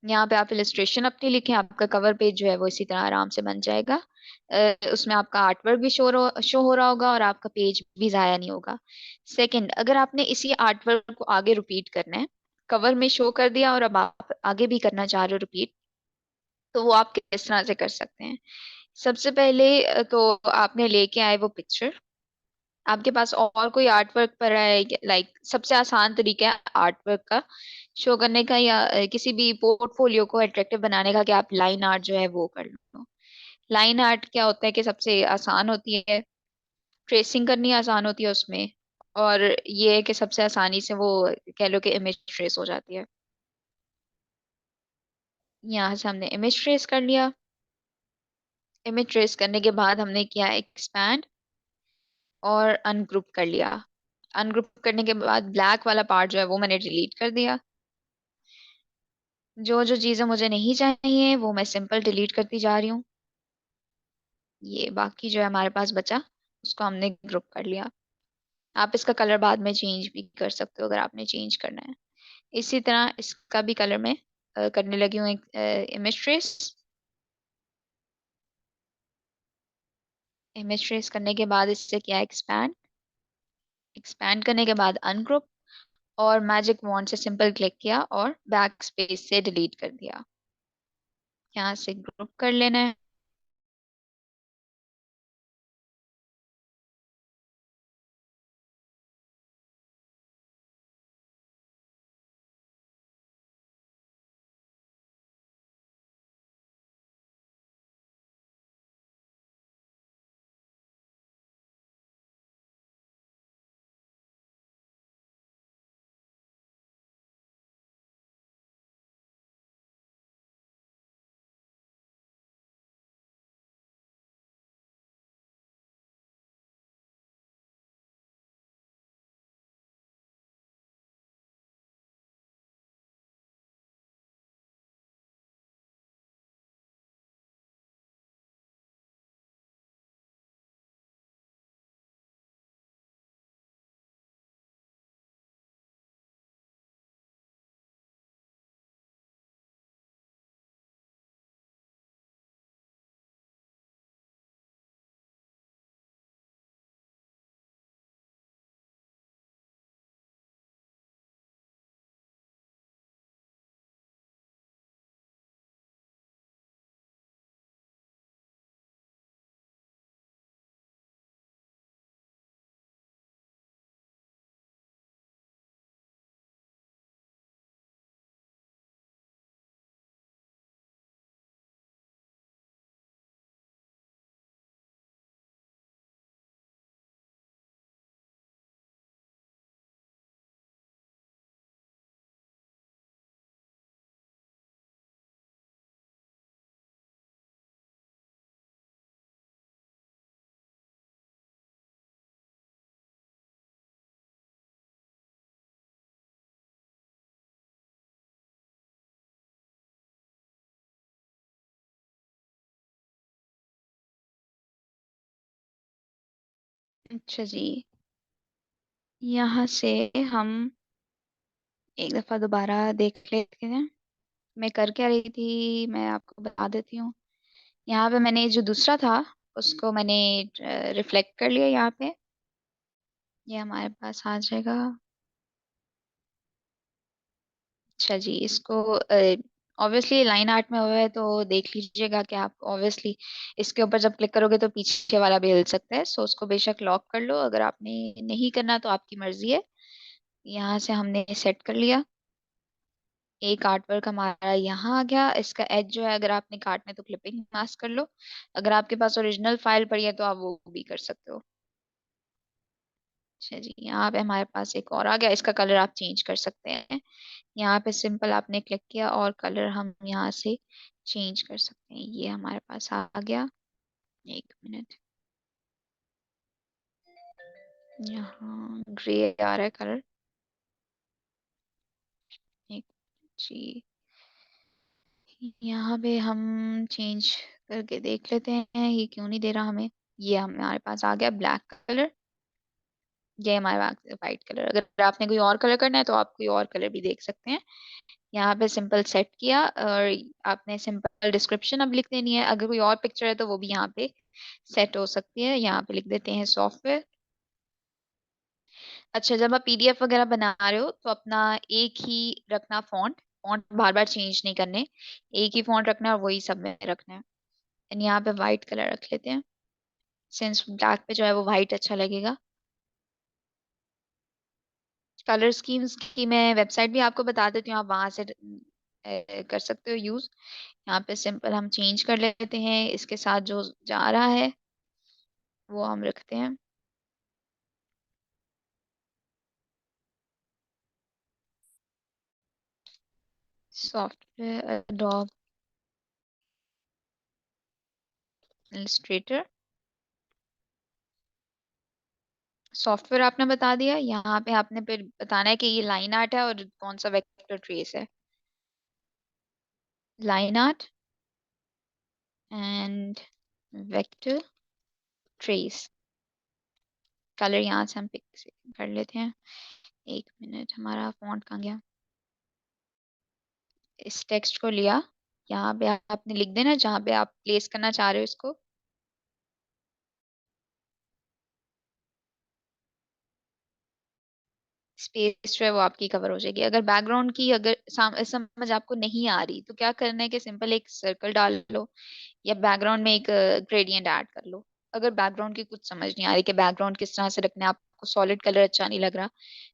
यहाँ पे आप इलस्ट्रेशन अपनी लिखें, आपका कवर पेज जो है वो इसी तरह आराम से बन जाएगा। उसमें आपका आर्टवर्क भी शो हो रहा होगा, और आपका पेज भी जाया नहीं होगा। सेकंड, अगर आपने इसी आर्टवर्क को आगे रिपीट करना है, कवर में शो कर दिया और अब आप आगे भी करना चाह रहे हो रिपीट, तो वो आप किस तरह से कर सकते हैं। सबसे पहले तो आपने लेके आए वो पिक्चर। आपके पास और कोई आर्ट वर्क पर है, लाइक सबसे आसान तरीका है आर्ट वर्क का शो करने का, या किसी भी पोर्टफोलियो को अट्रैक्टिव बनाने का, कि आप लाइन आर्ट जो है वो कर लो। लाइन आर्ट क्या होता है कि सबसे आसान होती है, ट्रेसिंग करनी आसान होती है उसमें, और ये है कि सबसे आसानी से वो कह लो कि इमेज ट्रेस हो जाती है। यहाँ से हमने इमेज ट्रेस कर लिया। इमेज ट्रेस करने के बाद हमने किया एक्सपैंड और अनग्रुप कर लिया। अनग्रुप करने के बाद ब्लैक वाला पार्ट जो है वो मैंने डिलीट कर दिया। जो जो चीजें मुझे नहीं चाहिए वो मैं सिंपल डिलीट करती जा रही हूँ। ये बाकी जो है हमारे पास बचा, उसको हमने ग्रुप कर लिया। आप इसका कलर बाद में चेंज भी कर सकते हो अगर आपने चेंज करना है। इसी तरह इसका भी कलर मैं करने लगी हूँ एक इमेज ट्रेस। इमेज ट्रेस करने के बाद इससे किया एक्सपैंड। एक्सपैंड करने के बाद अनग्रुप, और मैजिक वॉन्ड से सिंपल क्लिक किया और बैक स्पेस से डिलीट कर दिया। यहाँ से ग्रुप कर लेना है। अच्छा जी, यहाँ से हम एक दफा दोबारा देख लेते हैं मैं कर क्या रही थी। मैं आपको बता देती हूँ। यहाँ पे मैंने जो दूसरा था उसको मैंने रिफ्लेक्ट कर लिया यहाँ पे। ये हमारे पास आ जाएगा। अच्छा जी, इसको ऑब्वियसली लाइन आर्ट में हुआ है तो देख लीजिएगा कि आप ऑब्वियसली इसके ऊपर जब क्लिक करोगे तो पीछे वाला भी हिल सकता है। सो उसको बेशक लॉक कर लो, अगर आपने नहीं करना तो आपकी मर्जी है। यहाँ से हमने सेट कर लिया। एक आर्ट वर्क हमारा यहाँ आ गया। इसका एज जो है अगर आपने काटना है तो क्लिपिंग मास्क कर लो। अगर आपके पास ओरिजिनल फाइल पड़ी है तो आप वो भी कर सकते हो। अच्छा जी, यहाँ पे हमारे पास एक और आ गया। इसका कलर आप चेंज कर सकते हैं। यहाँ पे सिंपल आपने क्लिक किया और कलर हम यहाँ से चेंज कर सकते हैं। ये हमारे पास आ गया। एक मिनट, यहाँ ग्रे आ रहा है कलर। एक जी, यहाँ पे हम चेंज करके देख लेते हैं ये क्यों नहीं दे रहा हमें। ये हमारे पास आ गया ब्लैक कलर। ये हमारे पास वाइट कलर। अगर आपने कोई और कलर करना है तो आप कोई और कलर भी देख सकते हैं। यहाँ पे सिंपल सेट किया और आपने सिंपल डिस्क्रिप्शन अब लिख देनी है। अगर कोई और पिक्चर है तो वो भी यहाँ पे सेट हो सकती है। यहाँ पे लिख देते हैं सॉफ्टवेयर। अच्छा, जब आप पीडीएफ वगैरह बना रहे हो तो अपना एक ही रखना फॉन्ट। फॉन्ट बार बार चेंज नहीं करने, एक ही फॉन्ट रखना है और वही सब में रखना है। एंड यहाँ पे वाइट कलर रख लेते हैं, सिंस ब्लैक पे जो है वो वाइट अच्छा लगेगा। कलर स्कीम्स की मैं वेबसाइट भी आपको बता देती हूँ, आप वहां से कर सकते हो यूज। यहाँ पे सिंपल हम चेंज कर लेते हैं। इसके साथ जो जा रहा है वो हम रखते हैं। Software adobe Illustrator. सॉफ्टवेयर आपने बता दिया। यहाँ पे आपने फिर बताना है कि ये लाइन आर्ट है और कौन सा वेक्टर ट्रेस है। Line art and vector trace. Colour यहाँ से हम पिक कर लेते हैं। एक मिनट, हमारा फॉन्ट कहाँ गया। इस टेक्स्ट को लिया, यहाँ पे आपने लिख देना जहाँ पे आप प्लेस करना चाह रहे हो इसको। स्पेस जो है वो आपकी कवर हो जाएगी। अगर बैकग्राउंड की अगर समझ आपको नहीं आ रही तो क्या करना है कि सिंपल एक सर्कल डाल लो या बैकग्राउंड में एक ग्रेडियंट ऐड कर लो। अगर बैकग्राउंड की कुछ समझ नहीं आ रही कि बैकग्राउंड किस तरह से रखना है, आपको सॉलिड कलर अच्छा नहीं लग रहा,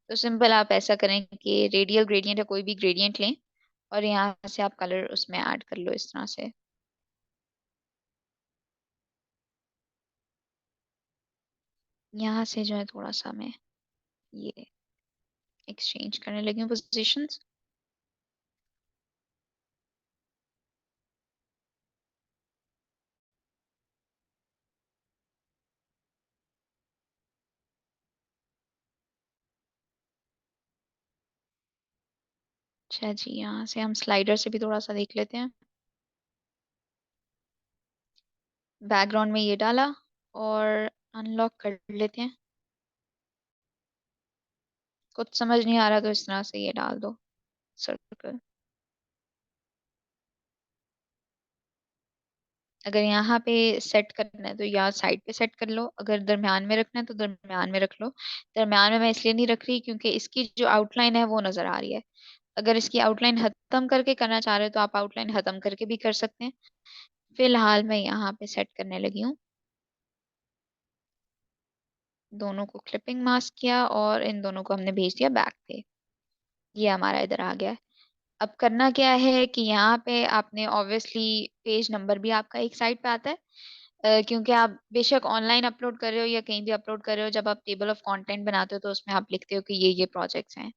तो सिंपल आप ऐसा करें कि रेडियल ग्रेडियंट या कोई भी ग्रेडियंट लें और यहाँ से आप कलर उसमें ऐड कर लो इस तरह से। यहाँ से जो है थोड़ा सा मैं ये एक्सचेंज करने लगी हूँ पोजीशंस। अच्छा जी, यहाँ से हम स्लाइडर से भी थोड़ा सा देख लेते हैं। बैकग्राउंड में ये डाला और अनलॉक कर लेते हैं। कुछ समझ नहीं आ रहा तो इस तरह से ये डाल दो सर्कल। अगर यहाँ पे सेट करना है तो यहाँ साइड पे सेट कर लो, अगर दरम्यान में रखना है तो दरम्यान में रख लो। दरम्यान में मैं इसलिए नहीं रख रही क्योंकि इसकी जो आउटलाइन है वो नजर आ रही है। अगर इसकी आउटलाइन खत्म करके करना चाह रहे हो तो आप आउटलाइन खत्म करके भी कर सकते हैं। फिलहाल मैं यहाँ पे सेट करने लगी हूँ। दोनों को क्लिपिंग मास्क किया और इन दोनों को हमने भेज दिया बैक पे। ये हमारा इधर आ गया है। अब करना क्या है कि यहाँ पे आपने ऑब्वियसली पेज नंबर भी आपका एक साइड पे आता है। क्योंकि आप बेशक ऑनलाइन अपलोड कर रहे हो या कहीं भी अपलोड कर रहे हो, जब आप टेबल ऑफ कंटेंट बनाते हो तो उसमें आप लिखते हो कि ये प्रोजेक्ट्स हैं।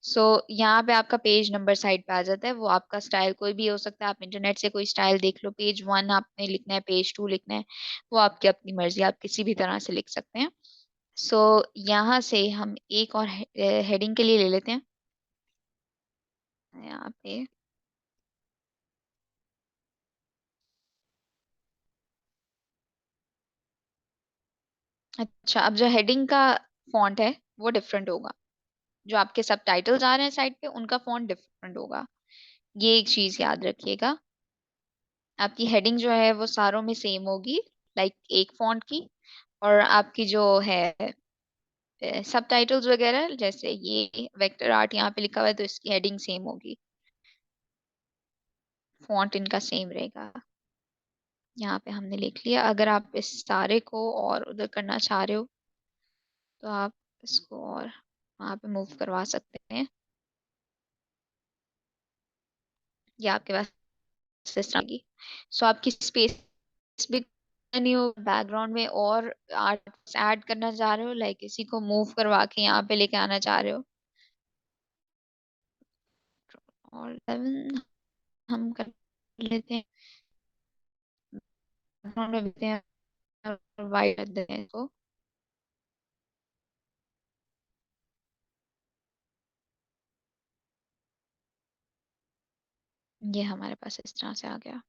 सो यहाँ पे आपका पेज नंबर साइड पे आ जाता है। वो आपका स्टाइल कोई भी हो सकता है, आप इंटरनेट से कोई स्टाइल देख लो। पेज 1 आपने लिखना है, पेज 2 लिखना है, वो आपकी अपनी मर्जी, आप किसी भी तरह से लिख सकते हैं। सो यहाँ से हम एक और हेडिंग के लिए ले लेते हैं यहाँ पे। अच्छा, अब जो हेडिंग का फॉन्ट है वो डिफरेंट होगा। जो आपके सब टाइटल्स आ रहे हैं साइड पे उनका फॉन्ट डिफरेंट होगा। ये एक चीज याद रखिएगा। आपकी हेडिंग जो है वो सारों में सेम होगी, लाइक एक फॉन्ट की। और आपकी जो है सब टाइटल्स वगैरह, जैसे ये वेक्टर आर्ट यहाँ पे लिखा हुआ है तो इसकी हेडिंग सेम होगी, फॉन्ट इनका सेम रहेगा। यहाँ पे हमने लिख लिया। अगर आप इस सारे को और उधर करना चाह रहे हो तो आप इसको और वहाँ पे मूव करवा सकते हैं। ये आपके पास सिस्टम की। सो आपकी स्पेस भी नहीं हो, बैकग्राउंड में और आर्ट ऐड करना चाह रहे हो, लाइक किसी को मूव करवा के यहाँ पे लेके आना चाह रहे हो। और 11 हम कर लेते हैं, बैकग्राउंड में देते हैं और वाइट कर देते हैं इसको। ये हमारे पास इस तरह से आ गया।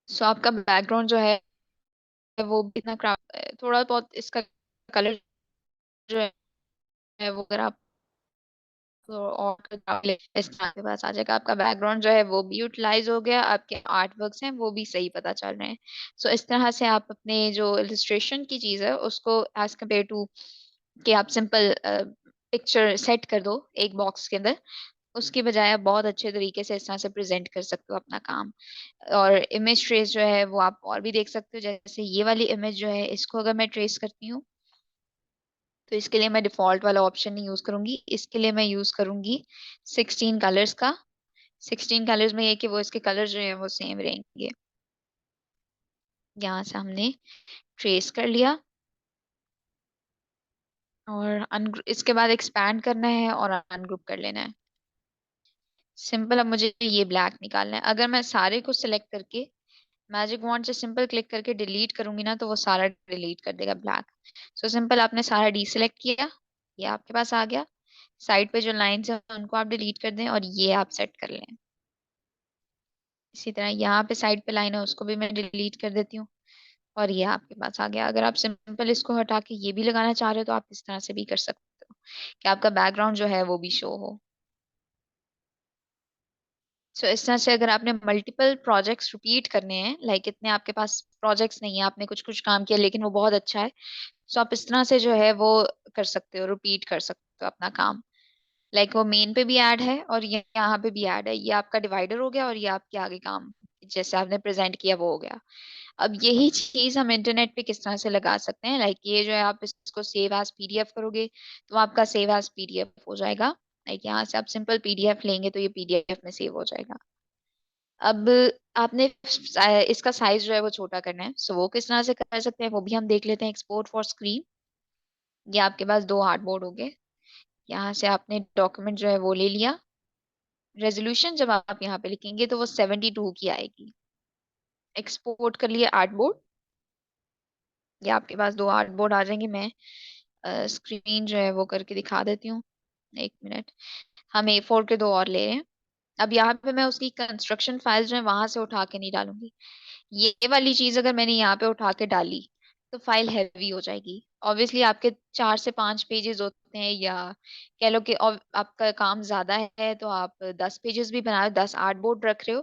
सो आपका बैकग्राउंड जो है वो भी इतना क्राफ्ट, थोड़ा बहुत इसका कलर जो है वो अगर आप तो और इस तरह के पास आ जाएगा। आपका बैकग्राउंड जो है वो भी यूटिलाइज हो गया, आपके आर्ट वर्क्स हैं वो भी सही पता चल रहे हैं। सो इस तरह से आप अपने जो इलस्ट्रेशन की चीज है उसको एज कम्पेयर टू कि आप सिंपल पिक्चर सेट कर दो एक बॉक्स के अंदर, उसकी बजाय आप बहुत अच्छे तरीके से इस तरह से प्रेजेंट कर सकते हो अपना काम। और इमेज ट्रेस जो है वो आप और भी देख सकते हो। जैसे ये वाली इमेज जो है इसको अगर मैं ट्रेस करती हूँ तो इसके लिए मैं डिफॉल्ट वाला ऑप्शन नहीं यूज करूंगी, इसके लिए मैं यूज करूंगी 16 कलर्स का। 16 कलर्स में ये कि वो इसके कलर जो है वो सेम रहेंगे। यहाँ से हमने ट्रेस कर लिया और इसके बाद एक्सपैंड करना है और अनग्रुप कर लेना है। सिंपल, अब मुझे ये ब्लैक निकालना है। अगर मैं सारे को सिलेक्ट करके मैजिक वॉन्ड से सिंपल क्लिक करके डिलीट करूंगी ना तो वो सारा डिलीट कर देगा ब्लैक। सो सिंपल आपने सारा डीसेलेक्ट किया, ये आपके पास आ गया। साइड पे जो लाइंस है उनको आप डिलीट कर दें और ये आप सेट कर लें। इसी तरह यहाँ पे साइड पे लाइन है उसको भी मैं डिलीट कर देती हूँ और ये आपके पास आ गया। अगर आप सिंपल इसको हटा के ये भी लगाना चाह रहे हो तो आप इस तरह से भी कर सकते हो कि आपका बैकग्राउंड जो है वो भी शो हो। सो इस तरह से अगर आपने मल्टीपल प्रोजेक्ट्स रिपीट करने हैं, लाइक इतने आपके पास प्रोजेक्ट्स नहीं है, आपने कुछ कुछ काम किया लेकिन वो बहुत अच्छा है, सो आप इस तरह से जो है वो कर सकते हो, रिपीट कर सकते हो अपना काम। लाइक वो मेन पे भी ऐड है और ये यहाँ पे भी ऐड है। ये आपका डिवाइडर हो गया और ये आपके आगे काम जैसे आपने प्रेजेंट किया वो हो गया। अब यही चीज हम इंटरनेट पे किस तरह से लगा सकते हैं, लाइक ये जो है आप इसको सेव एज पीडीएफ करोगे तो आपका सेव एज पीडीएफ हो जाएगा। लाइक यहाँ से आप सिंपल पीडीएफ लेंगे तो ये पीडीएफ में सेव हो जाएगा। अब आपने इसका साइज जो है वो छोटा करना है, सो वो किस तरह से कर सकते हैं वो भी हम देख लेते हैं। एक्सपोर्ट फॉर स्क्रीन, ये आपके पास दो हार्डबोर्ड हो गए। यहाँ से आपने डॉक्यूमेंट जो है वो ले लिया। रेजोल्यूशन जब आप यहाँ पे लिखेंगे तो वो 72 की आएगी। एक्सपोर्ट कर लिए आर्टबोर्ड, ये आपके पास दो आर्टबोर्ड आ जाएंगे। मैं स्क्रीन जो है वो करके दिखा देती हूँ, एक मिनट। हम A4 के दो और ले रहे हैं। अब यहाँ पे मैं उसकी कंस्ट्रक्शन फाइल जो है वहां से उठा के नहीं डालूंगी। ये वाली चीज अगर मैंने यहाँ पे उठा के डाली तो फाइल हैवी हो जाएगी। ऑब्वियसली आपके 4 से 5 पेजेस होते हैं, या कह लो कि आपका काम ज्यादा है तो आप 10 पेजेस भी बना रहे हो, 10 आर्टबोर्ड रख रहे हो,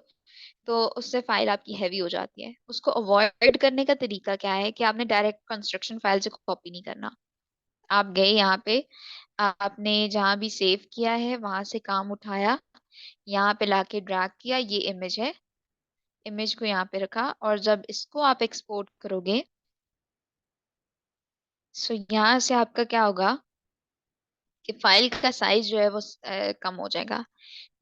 तो उससे फाइल आपकी हैवी हो जाती है। उसको अवॉइड करने का तरीका क्या है कि आपने डायरेक्ट कंस्ट्रक्शन फाइल से कॉपी नहीं करना। आप गए यहाँ पे, आपने जहाँ भी सेव किया है वहां से काम उठाया, यहाँ पे लाके ड्रैग किया, ये इमेज है, इमेज को यहाँ पे रखा, और जब इसको आप एक्सपोर्ट करोगे सो यहाँ से आपका क्या होगा कि फाइल का साइज जो है वो कम हो जाएगा।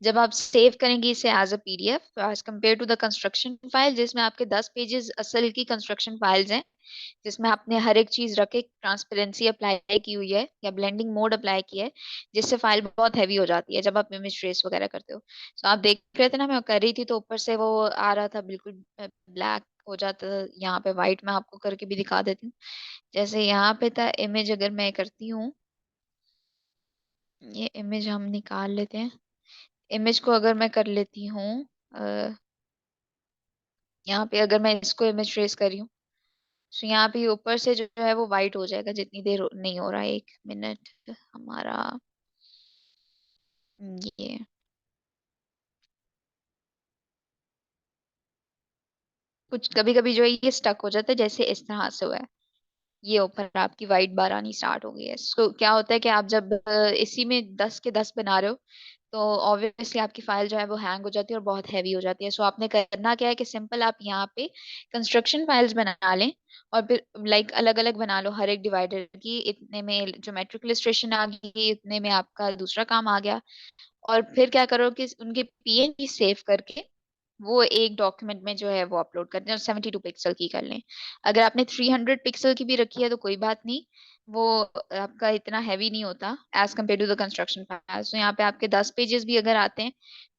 जब आप सेव करेंगे इसे एज अ पीडीएफ, तो as compared to the construction file जिसमें आपके 10 पेजेस असल की कंस्ट्रक्शन फाइल्स हैं, जिसमें आपने हर एक चीज रख के ट्रांसपेरेंसी अप्लाई की हुई है या ब्लेंडिंग मोड अप्लाई किया है, जिससे फाइल बहुत हैवी हो जाती है जब आप इमेज ट्रेस वगैरह करते हो। तो आप देख रहे थे ना मैं कर रही थी तो ऊपर से वो आ रहा था बिल्कुल ब्लैक हो जाता था, यहाँ पे व्हाइट मैं आपको करके भी दिखा देती हूँ। जैसे यहाँ पे था इमेज, अगर मैं करती हूँ, ये इमेज हम निकाल लेते हैं। इमेज को अगर मैं कर लेती हूँ यहाँ पे, अगर मैं इसको इमेज ट्रेस कर रही हूँ तो यहाँ पे ऊपर से जो है वो वाइट हो जाएगा जितनी देर नहीं हो रहा है। 1 मिनट हमारा ये कुछ कभी कभी जो है ये स्टक हो जाता है, जैसे इस तरह से हुआ है। ये ऊपर आपकी वाइट बार आनी स्टार्ट हो गई है। इसको क्या होता है कि आप जब इसी में 10 के 10 बना रहे हो तो ऑब्वियसली आपकी फाइल जो है वो हैंग हो जाती है और बहुत हैवी हो जाती है। सो आपने करना क्या है कि सिंपल आप यहाँ पे कंस्ट्रक्शन फाइल्स बना लें और फिर लाइक अलग अलग बना लो हर एक डिवाइडर की। इतने में ज्योमेट्रिक इलस्ट्रेशन आ गई, इतने में आपका दूसरा काम आ गया। और फिर क्या करो कि उनके पीएनजी सेव करके वो एक डॉक्यूमेंट में जो है वो अपलोड कर दें, और 72 पिक्सल की कर लें। अगर आपने 300 पिक्सल की भी रखी है तो कोई बात नहीं, वो आपका इतना हैवी नहीं होता as compared to the construction file. तो यहाँ पे आपके 10 पेजेस भी अगर आते हैं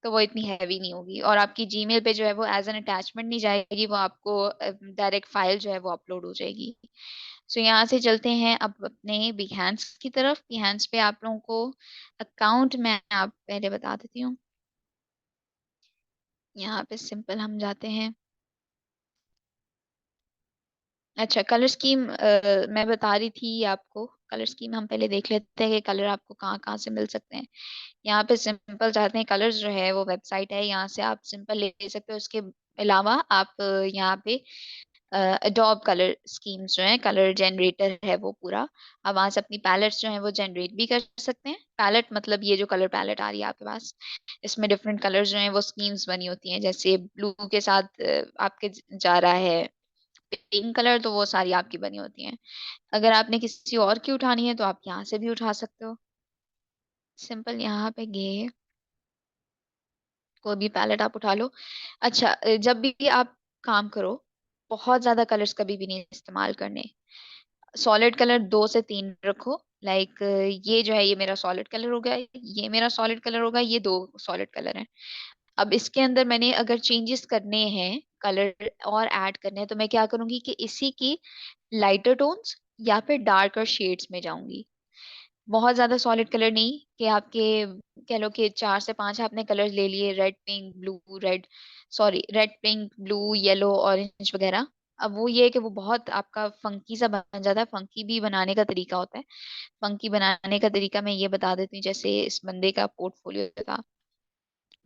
तो वो इतनी हैवी नहीं होगी, और आपकी जीमेल पे जो है वो एज एन अटैचमेंट नहीं जाएगी, वो आपको डायरेक्ट फाइल जो है वो अपलोड हो जाएगी। सो यहाँ से चलते हैं अब अपने बिहेंस की तरफ। बिहेंस पे आप लोगों को अकाउंट में आप पहले बता देती हूँ। यहाँ पे सिंपल हम जाते हैं। अच्छा, कलर स्कीम मैं बता रही थी आपको। कलर स्कीम हम पहले देख लेते हैं कि कलर आपको कहाँ कहाँ से मिल सकते हैं। यहाँ पे सिंपल जाते हैं, कलर्स जो है वो वेबसाइट है, यहाँ से आप सिंपल ले सकते हो। उसके अलावा आप यहाँ पे एडोब कलर स्कीम्स जो है, कलर जनरेटर है वो पूरा, आप वहां से अपनी पैलेट्स जो है वो जनरेट भी कर सकते हैं। पैलेट मतलब ये जो कलर पैलेट आ रही है आपके पास, इसमें डिफरेंट कलर्स जो हैं वो स्कीम्स बनी होती हैं। जैसे ब्लू के साथ आपके जा रहा है पिंक कलर, तो वो सारी आपकी बनी होती हैं। अगर आपने किसी और की उठानी है तो आप यहाँ से भी उठा सकते हो। सिंपल यहाँ पे गए, कोई भी पैलेट आप उठा लो। अच्छा, जब भी आप काम करो बहुत ज्यादा कलर्स कभी भी नहीं इस्तेमाल करने। सॉलिड कलर 2 से 3 रखो। लाइक ये जो है ये मेरा सॉलिड कलर हो गया, ये मेरा सॉलिड कलर होगा, ये दो सॉलिड कलर हैं। अब इसके अंदर मैंने अगर चेंजेस करने हैं, कलर और ऐड करने हैं, तो मैं क्या करूंगी कि इसी की लाइटर टोन्स या फिर डार्कर शेड्स में जाऊंगी। बहुत ज्यादा सॉलिड कलर नहीं कि आपके कह लो कि 4 से 5 आपने कलर ले लिए, red pink blue red, sorry red pink blue yellow orange वगैरह। अब वो ये है कि वो बहुत आपका फंकी सा बन जाता है। फंकी भी बनाने का तरीका होता है। फंकी बनाने का तरीका मैं ये बता देती हूँ। जैसे इस बंदे का पोर्टफोलियो था,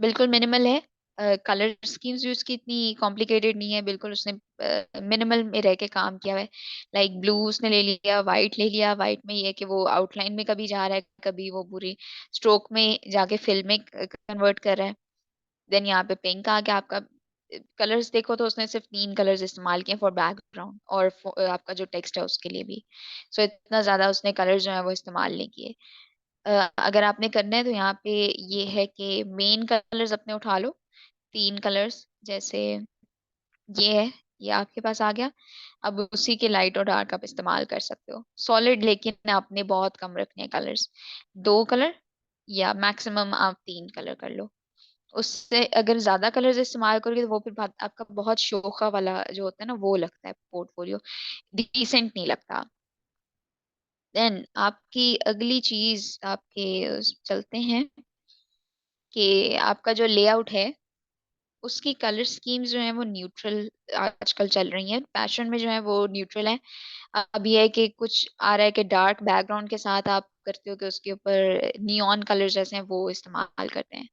बिल्कुल मिनिमल है। कलर स्कीम्स भी उसकी इतनी कॉम्प्लिकेटेड नहीं है, बिल्कुल उसने मिनिमल में रह के काम किया हुआ है। लाइक ब्लू उसने ले लिया, वाइट ले लिया। वाइट में ये है कि वो आउटलाइन में कभी जा रहा है, कभी वो पूरी स्ट्रोक में जाके फिल में कन्वर्ट कर रहा है। देन यहाँ पे पिंक आ गया आपका। कलर्स देखो तो उसने सिर्फ 3 कलर्स इस्तेमाल किए फॉर बैकग्राउंड और आपका जो टेक्स्ट है उसके लिए भी। सो इतना ज्यादा उसने कलर जो है वो इस्तेमाल नहीं किए। अगर आपने करना है तो यहाँ पे ये है कि मेन कलर्स अपने उठा लो, 3 कलर्स। जैसे ये है, ये आपके पास आ गया। अब उसी के लाइट और डार्क आप इस्तेमाल कर सकते हो। सॉलिड लेकिन आपने बहुत कम रखने हैं कलर्स, 2 कलर या मैक्सिमम आप 3 कलर कर लो। उससे अगर ज्यादा कलर्स इस्तेमाल करोगे तो वो फिर आपका बहुत शोखा वाला जो होता है ना वो लगता है पोर्टफोलियो, डिसेंट नहीं लगता। देन आपकी अगली चीज आपके चलते हैं कि आपका जो लेआउट है उसकी कलर स्कीम्स जो है वो न्यूट्रल आजकल चल रही हैं। पैशन में जो है वो न्यूट्रल है। अब ये है कि कुछ आ रहा है कि डार्क बैकग्राउंड के साथ आप करते हो कि उसके ऊपर नियॉन कलर जैसे हैं वो इस्तेमाल करते हैं।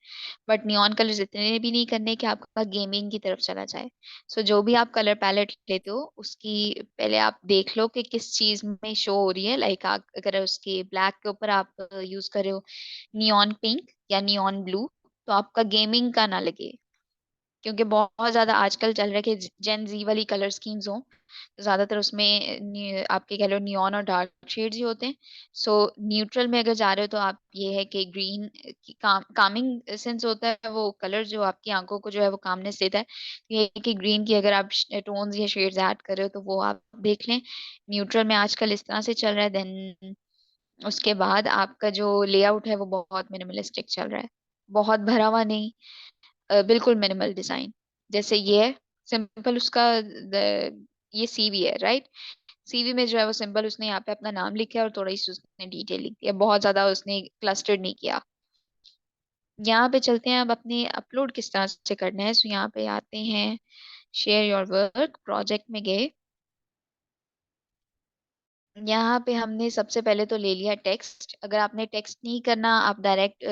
बट नियॉन कलर्स इतने भी नहीं करने कि आपका गेमिंग की तरफ चला जाए। सो जो भी आप कलर पैलेट लेते हो उसकी पहले आप देख लो कि किस चीज में शो हो रही है। लाइक अगर उसके ब्लैक के ऊपर आप यूज कर रहे हो नियॉन पिंक या नियॉन ब्लू, तो आपका गेमिंग का ना लगे। क्योंकि बहुत ज्यादा आजकल चल रहा है कि जेन जी वाली कलर स्कीम्स हो, तो ज्यादातर उसमें आपके कह लो नियॉन और डार्क शेड्स ही होते हैं। सो न्यूट्रल में अगर जा रहे हो तो आप ये है कि ग्रीन की कामिंग सेंस होता है वो कलर जो आपकी आंखों को जो है वो कामनेस देता है। तो ये है कि ग्रीन की अगर आप टोन्स या शेड्स ऐड कर रहे हो तो वो आप देख लें। न्यूट्रल में आजकल इस तरह से चल रहा है। देन उसके बाद आपका जो लेआउट है वो बहुत मिनिमलिस्टिक चल रहा है, बहुत भरा हुआ नहीं। बिल्कुल मिनिमल डिजाइन। जैसे ये है सिंपल उसका ये सीवी है राइट। सीवी में जो है वो सिंपल उसने यहाँ पे अपना नाम लिखा है और थोड़ी सी उसने डिटेल लिख दी है, बहुत ज्यादा उसने क्लस्टर्ड नहीं किया। यहाँ पे चलते हैं अब अपने अपलोड किस तरह से करना है। सो यहाँ पे आते हैं, शेयर योर वर्क, प्रोजेक्ट में गए। यहाँ पे हमने सबसे पहले तो ले लिया टेक्स्ट। अगर आपने टेक्स्ट नहीं करना, आप डायरेक्ट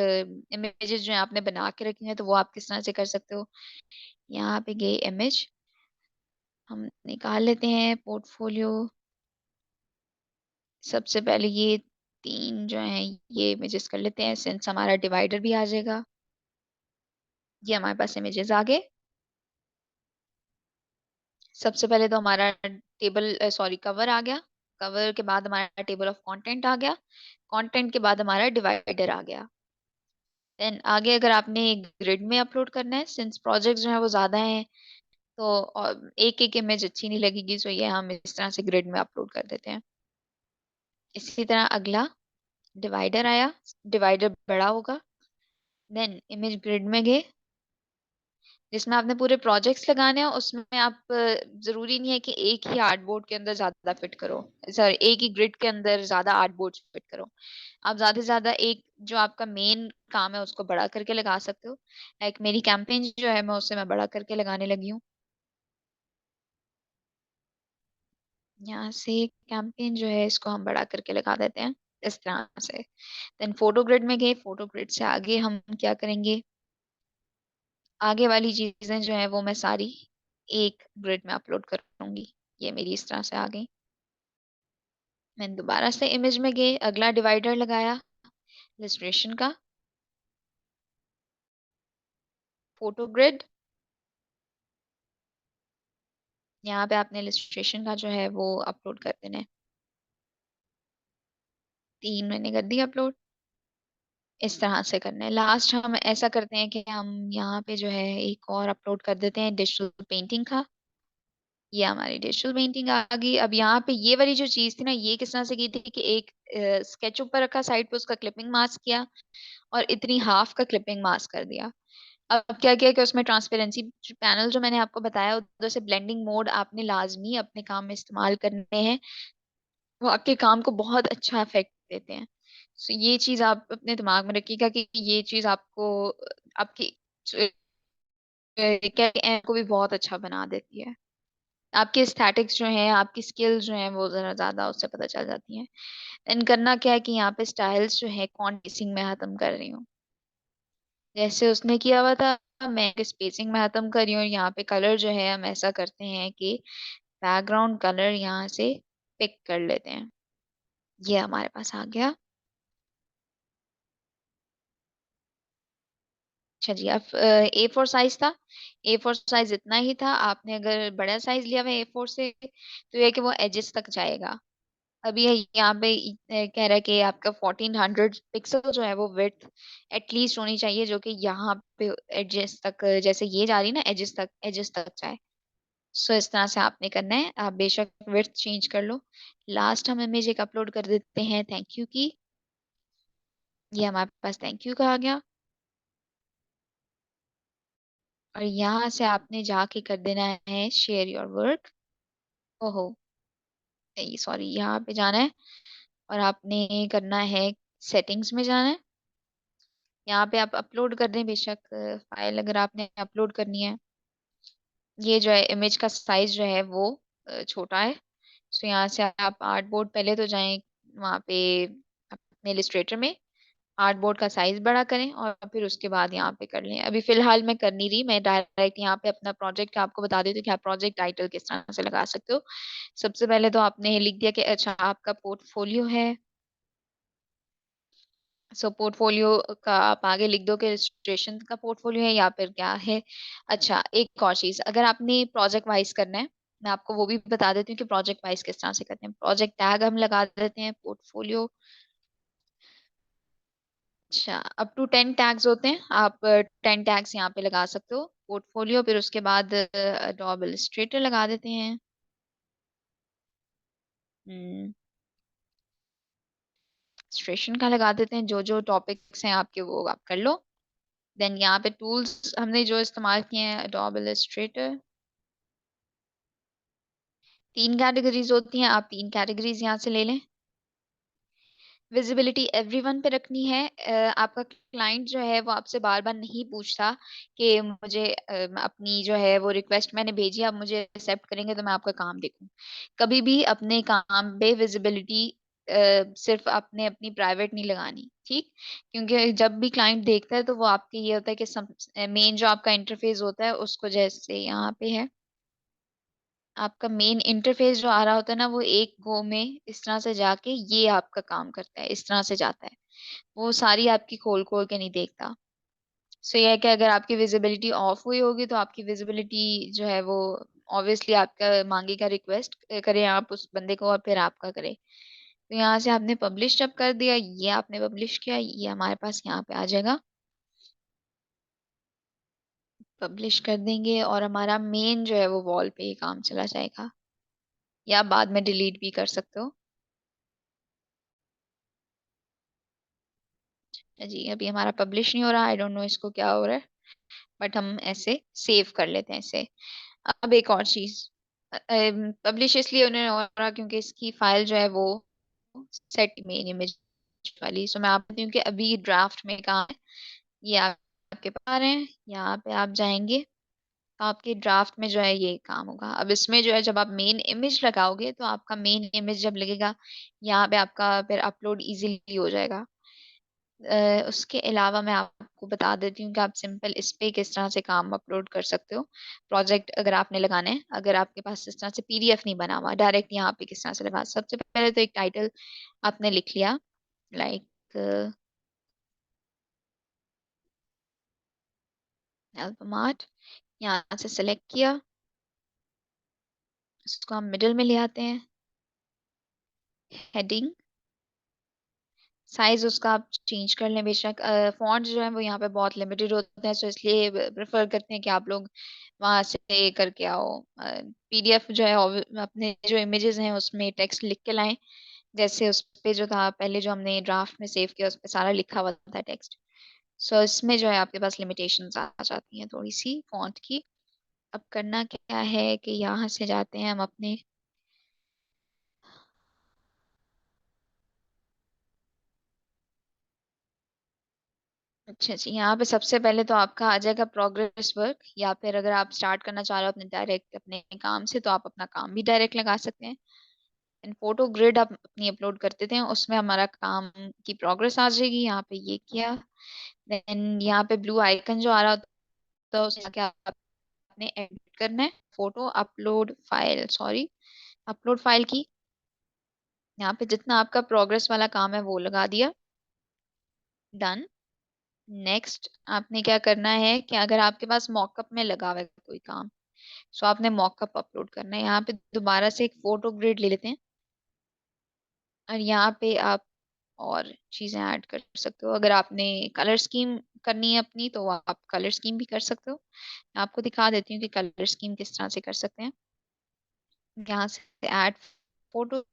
इमेजेस जो है आपने बना के रखी हैं तो वो आप किस तरह से कर सकते हो। यहाँ पे गए इमेज, हम निकाल लेते हैं पोर्टफोलियो। सबसे पहले ये 3 जो है ये इमेजेस कर लेते हैं, सिंस हमारा डिवाइडर भी आ जाएगा। ये हमारे पास इमेजेस आ गए। सबसे पहले तो हमारा टेबल सॉरी कवर आ गया। कवर के बाद हमारा टेबल ऑफ कंटेंट आ गया। कंटेंट के बाद हमारा डिवाइडर आ गया। देन आगे अगर आपने ग्रिड में अपलोड करना है, सिंस प्रोजेक्ट जो है वो ज्यादा हैं तो एक एक इमेज अच्छी नहीं लगेगी, सो ये हम इस तरह से ग्रिड में अपलोड कर देते हैं। इसी तरह अगला डिवाइडर आया, डिवाइडर बड़ा होगा। देन इमेज ग्रिड में गए, जिसमें आपने पूरे प्रोजेक्ट्स लगाने हैं। उसमें आप जरूरी नहीं है कि एक ही आर्टबोर्ड के अंदर ज्यादा फिट करो, सॉरी एक ही ग्रिड के अंदर ज्यादा आर्टबोर्ड फिट करो। आप ज्यादा से ज्यादा एक जो आपका मेन काम है उसको बड़ा करके लगा सकते हो। लाइक मेरी कैंपेन जो है मैं उससे मैं बड़ा करके लगाने लगी हूँ। यहाँ से कैंपेन जो है इसको हम बड़ा करके लगा देते हैं इस तरह से। देन फोटो ग्रिड में गए, फोटो ग्रिड से आगे हम क्या करेंगे, आगे वाली चीजें जो है वो मैं सारी एक ग्रिड में अपलोड करूंगी। ये मेरी इस तरह से आ गई। मैंने दोबारा से इमेज में गए, अगला डिवाइडर लगाया इलस्ट्रेशन का, फोटो ग्रिड। यहाँ पे आपने इलस्ट्रेशन का जो है वो अपलोड कर देना है। 3 मैंने कर दी अपलोड। इस तरह से करना है। लास्ट हम ऐसा करते हैं कि हम यहाँ पे जो है एक और अपलोड कर देते हैं डिजिटल पेंटिंग का। ये हमारी डिजिटल पेंटिंग आ गई। अब यहाँ पे ये वाली जो चीज थी ना ये किस तरह से की थी कि एक स्केच ऊपर रखा, साइड पे उसका क्लिपिंग मास्क किया और इतनी हाफ का क्लिपिंग मास्क कर दिया। अब क्या किया कि उसमें ट्रांसपेरेंसी पैनल जो मैंने आपको बताया उधर से ब्लेंडिंग मोड आपने लाजमी अपने काम में इस्तेमाल करने हैं। वो आपके काम को बहुत अच्छा इफेक्ट देते हैं। सो ये चीज आप अपने दिमाग में रखिएगा कि ये चीज आपको आपकी क्या को भी बहुत अच्छा बना देती है। आपकी स्टैटिक्स जो है, आपकी स्किल्स जो है वो जरा ज्यादा उससे पता चल जाती हैं। देन करना क्या है कि यहाँ पे स्टाइल्स जो है कॉन्टेक्सिंग में खत्म कर रही हूँ, जैसे उसने किया हुआ था। मैं स्पेसिंग में खत्म कर रही हूँ। यहाँ पे कलर जो है हम ऐसा करते हैं कि बैकग्राउंड कलर यहाँ से पिक कर लेते हैं। ये हमारे पास आ गया। अच्छा जी, अब A4 साइज था। A4 साइज इतना ही था। आपने अगर बड़ा साइज लिया हुआ A4 से तो ये है कि वो एजेस तक जाएगा। अभी यहाँ पे कह रहा है कि आपका 1400 पिक्सल जो है वो विड्थ एटलीस्ट होनी चाहिए, जो कि यहाँ पे एजेस तक, जैसे ये जा रही है ना एजेस तक जाए। सो इस तरह से आपने करना है। आप बेशक विड्थ चेंज कर लो। लास्ट हम इमेज एक अपलोड कर देते हैं थैंक यू की। ये हमारे पास थैंक यू का आ गया। और यहाँ से आपने जाके कर देना है शेयर योर वर्क। ओहो, नहीं सॉरी, यहाँ पे जाना है और आपने करना है सेटिंग्स में जाना है। यहाँ पे आप अपलोड कर दें बेशक फाइल अगर आपने अपलोड करनी है। ये जो है इमेज का साइज जो है वो छोटा है। सो यहाँ से आप आर्टबोर्ड पहले तो जाएं, वहाँ पे अपने इलिस्ट्रेटर में आर्टबोर्ड का साइज बड़ा करें और फिर उसके बाद यहाँ पे कर लें। अभी फिलहाल मैं कर नहीं रही, मैं डायरेक्ट यहाँ पे अपना प्रोजेक्ट आपको बता देती हूँ कि आप प्रोजेक्ट टाइटल किस तरह से लगा सकते हो। सबसे पहले तो आपने लिख दिया कि अच्छा आपका पोर्टफोलियो है। सो पोर्टफोलियो का आप आगे लिख दो कि रजिस्ट्रेशन का पोर्टफोलियो है या फिर क्या है। अच्छा, एक और चीज, अगर आपने प्रोजेक्ट वाइज करना है, मैं आपको वो भी बता देती हूँ कि प्रोजेक्ट वाइज किस तरह से करते हैं। प्रोजेक्ट टैग हम लगा देते हैं पोर्टफोलियो। अच्छा, अप टू 10 टैग्स होते हैं। आप 10 टैग्स यहाँ पे लगा सकते हो पोर्टफोलियो। फिर उसके बाद अडोब इलस्ट्रेटर लगा देते हैं। इलस्ट्रेशन का लगा देते हैं। जो जो टॉपिक्स हैं आपके वो आप कर लो। देन यहाँ पे टूल्स हमने जो इस्तेमाल किए हैं अडोब इलस्ट्रेटर। 3 कैटेगरीज होती हैं, आप 3 कैटेगरीज यहाँ से ले लें। विजिबिलिटी एवरीवन पे रखनी है। आपका क्लाइंट जो है वो आपसे बार बार नहीं पूछता कि मुझे अपनी जो है वो रिक्वेस्ट मैंने भेजी, आप मुझे एक्सेप्ट करेंगे तो मैं आपका काम देखूं। कभी भी अपने काम पे विजिबिलिटी सिर्फ आपने अपनी प्राइवेट नहीं लगानी, ठीक। क्योंकि जब भी क्लाइंट देखता है तो वो आपके ये होता है कि मेन जो आपका इंटरफेस होता है उसको, जैसे यहाँ पे है आपका मेन इंटरफेस जो आ रहा होता है ना, वो एक गो में इस तरह से जाके ये आपका काम करता है, इस तरह से जाता है। वो सारी आपकी खोल खोल के नहीं देखता। सो ये है कि अगर आपकी विजिबिलिटी ऑफ हुई होगी तो आपकी विजिबिलिटी जो है वो ऑब्वियसली आपका मांगेगा रिक्वेस्ट करें आप उस बंदे को और फिर आपका करे। तो यहाँ से आपने पब्लिश जब कर दिया, ये आपने पब्लिश किया, ये हमारे पास यहाँ पे आ जाएगा। पब्लिश कर देंगे और हमारा मेन जो है वो वॉल पे ही काम चला जाएगा, या बाद में डिलीट भी कर सकते हो। जी, अभी हमारा पब्लिश नहीं हो रहा, आई डोंट नो इसको क्या हो रहा है, बट हम ऐसे सेव कर लेते हैं इसे। अब एक और चीज, पब्लिश इसलिए उन्हें हो रहा क्योंकि इसकी फाइल जो है वो सेट मेन इमेज वाली। सो मैं आप बताती हूँ कि अभी ड्राफ्ट में कहाँ है। ये आपके पास आ रहे हैं, यहाँ पे आप जाएंगे तो आपके ड्राफ्ट में जो है ये काम होगा। अब इसमें जो है जब आप मेन इमेज लगाओगे तो आपका मेन इमेज जब लगेगा यहाँ पे आपका फिर अपलोड इजीली हो जाएगा। उसके अलावा मैं आपको बता देती हूँ कि आप सिंपल इस पे किस तरह से काम अपलोड कर सकते हो। प्रोजेक्ट अगर आपने लगाना है, अगर आपके पास इस तरह से पीडीएफ नहीं बना हुआ, डायरेक्ट यहाँ पे किस तरह से लगा। सबसे पहले तो एक टाइटल आपने लिख लिया, लाइक एल्बम आर्ट। यहाँ से सेलेक्ट किया, उसको हम मिडिल में ले आते हैं। हेडिंग साइज उसका आप चेंज कर लें बेशक। फॉन्ट जो है वो यहाँ पे बहुत लिमिटेड होते हैं, सो इसलिए प्रेफर करते हैं कि आप लोग वहां से करके आओ। पीडीएफ जो है अपने जो इमेजेस हैं उसमें टेक्स्ट लिख के लाएं। जैसे उस पे जो था पहले जो हमने ड्राफ्ट में सेव किया उस पे सारा लिखा हुआ था टेक्स्ट। सो इसमें जो है आपके पास लिमिटेशंस आ जाती हैं थोड़ी सी फॉन्ट की। अब करना क्या है कि यहाँ से जाते हैं हम अपने अच्छा जी, यहाँ पे सबसे पहले तो आपका आ जाएगा प्रोग्रेस वर्क, या फिर अगर आप स्टार्ट करना चाह रहे हो अपने डायरेक्ट अपने काम से, तो आप अपना काम भी डायरेक्ट लगा सकते हैं। एंड फोटो ग्रिड आप अपनी अपलोड करते थे, उसमें हमारा काम की प्रोग्रेस आ जाएगी। यहाँ पे ये किया, देन यहाँ पे ब्लू आइकन जो आ रहा होता है उसमें क्या आपने एडिट करना है, photo upload file, sorry upload file की। यहाँ पे जितना आपका प्रोग्रेस वाला काम है वो लगा दिया, डन। नेक्स्ट आपने क्या करना है कि अगर आपके पास मॉकअप में लगा हुआ है कोई काम, सो आपने मॉकअप अपलोड करना है। यहाँ पे दोबारा से एक फोटो ग्रिड ले लेते हैं, और यहाँ पे आप और चीजें ऐड कर सकते हो। अगर आपने कलर स्कीम करनी है अपनी, तो आप कलर स्कीम भी कर सकते हो। मैं आपको दिखा देती हूँ कि कलर स्कीम किस तरह से कर सकते हैं। यहाँ से ऐड फोटो,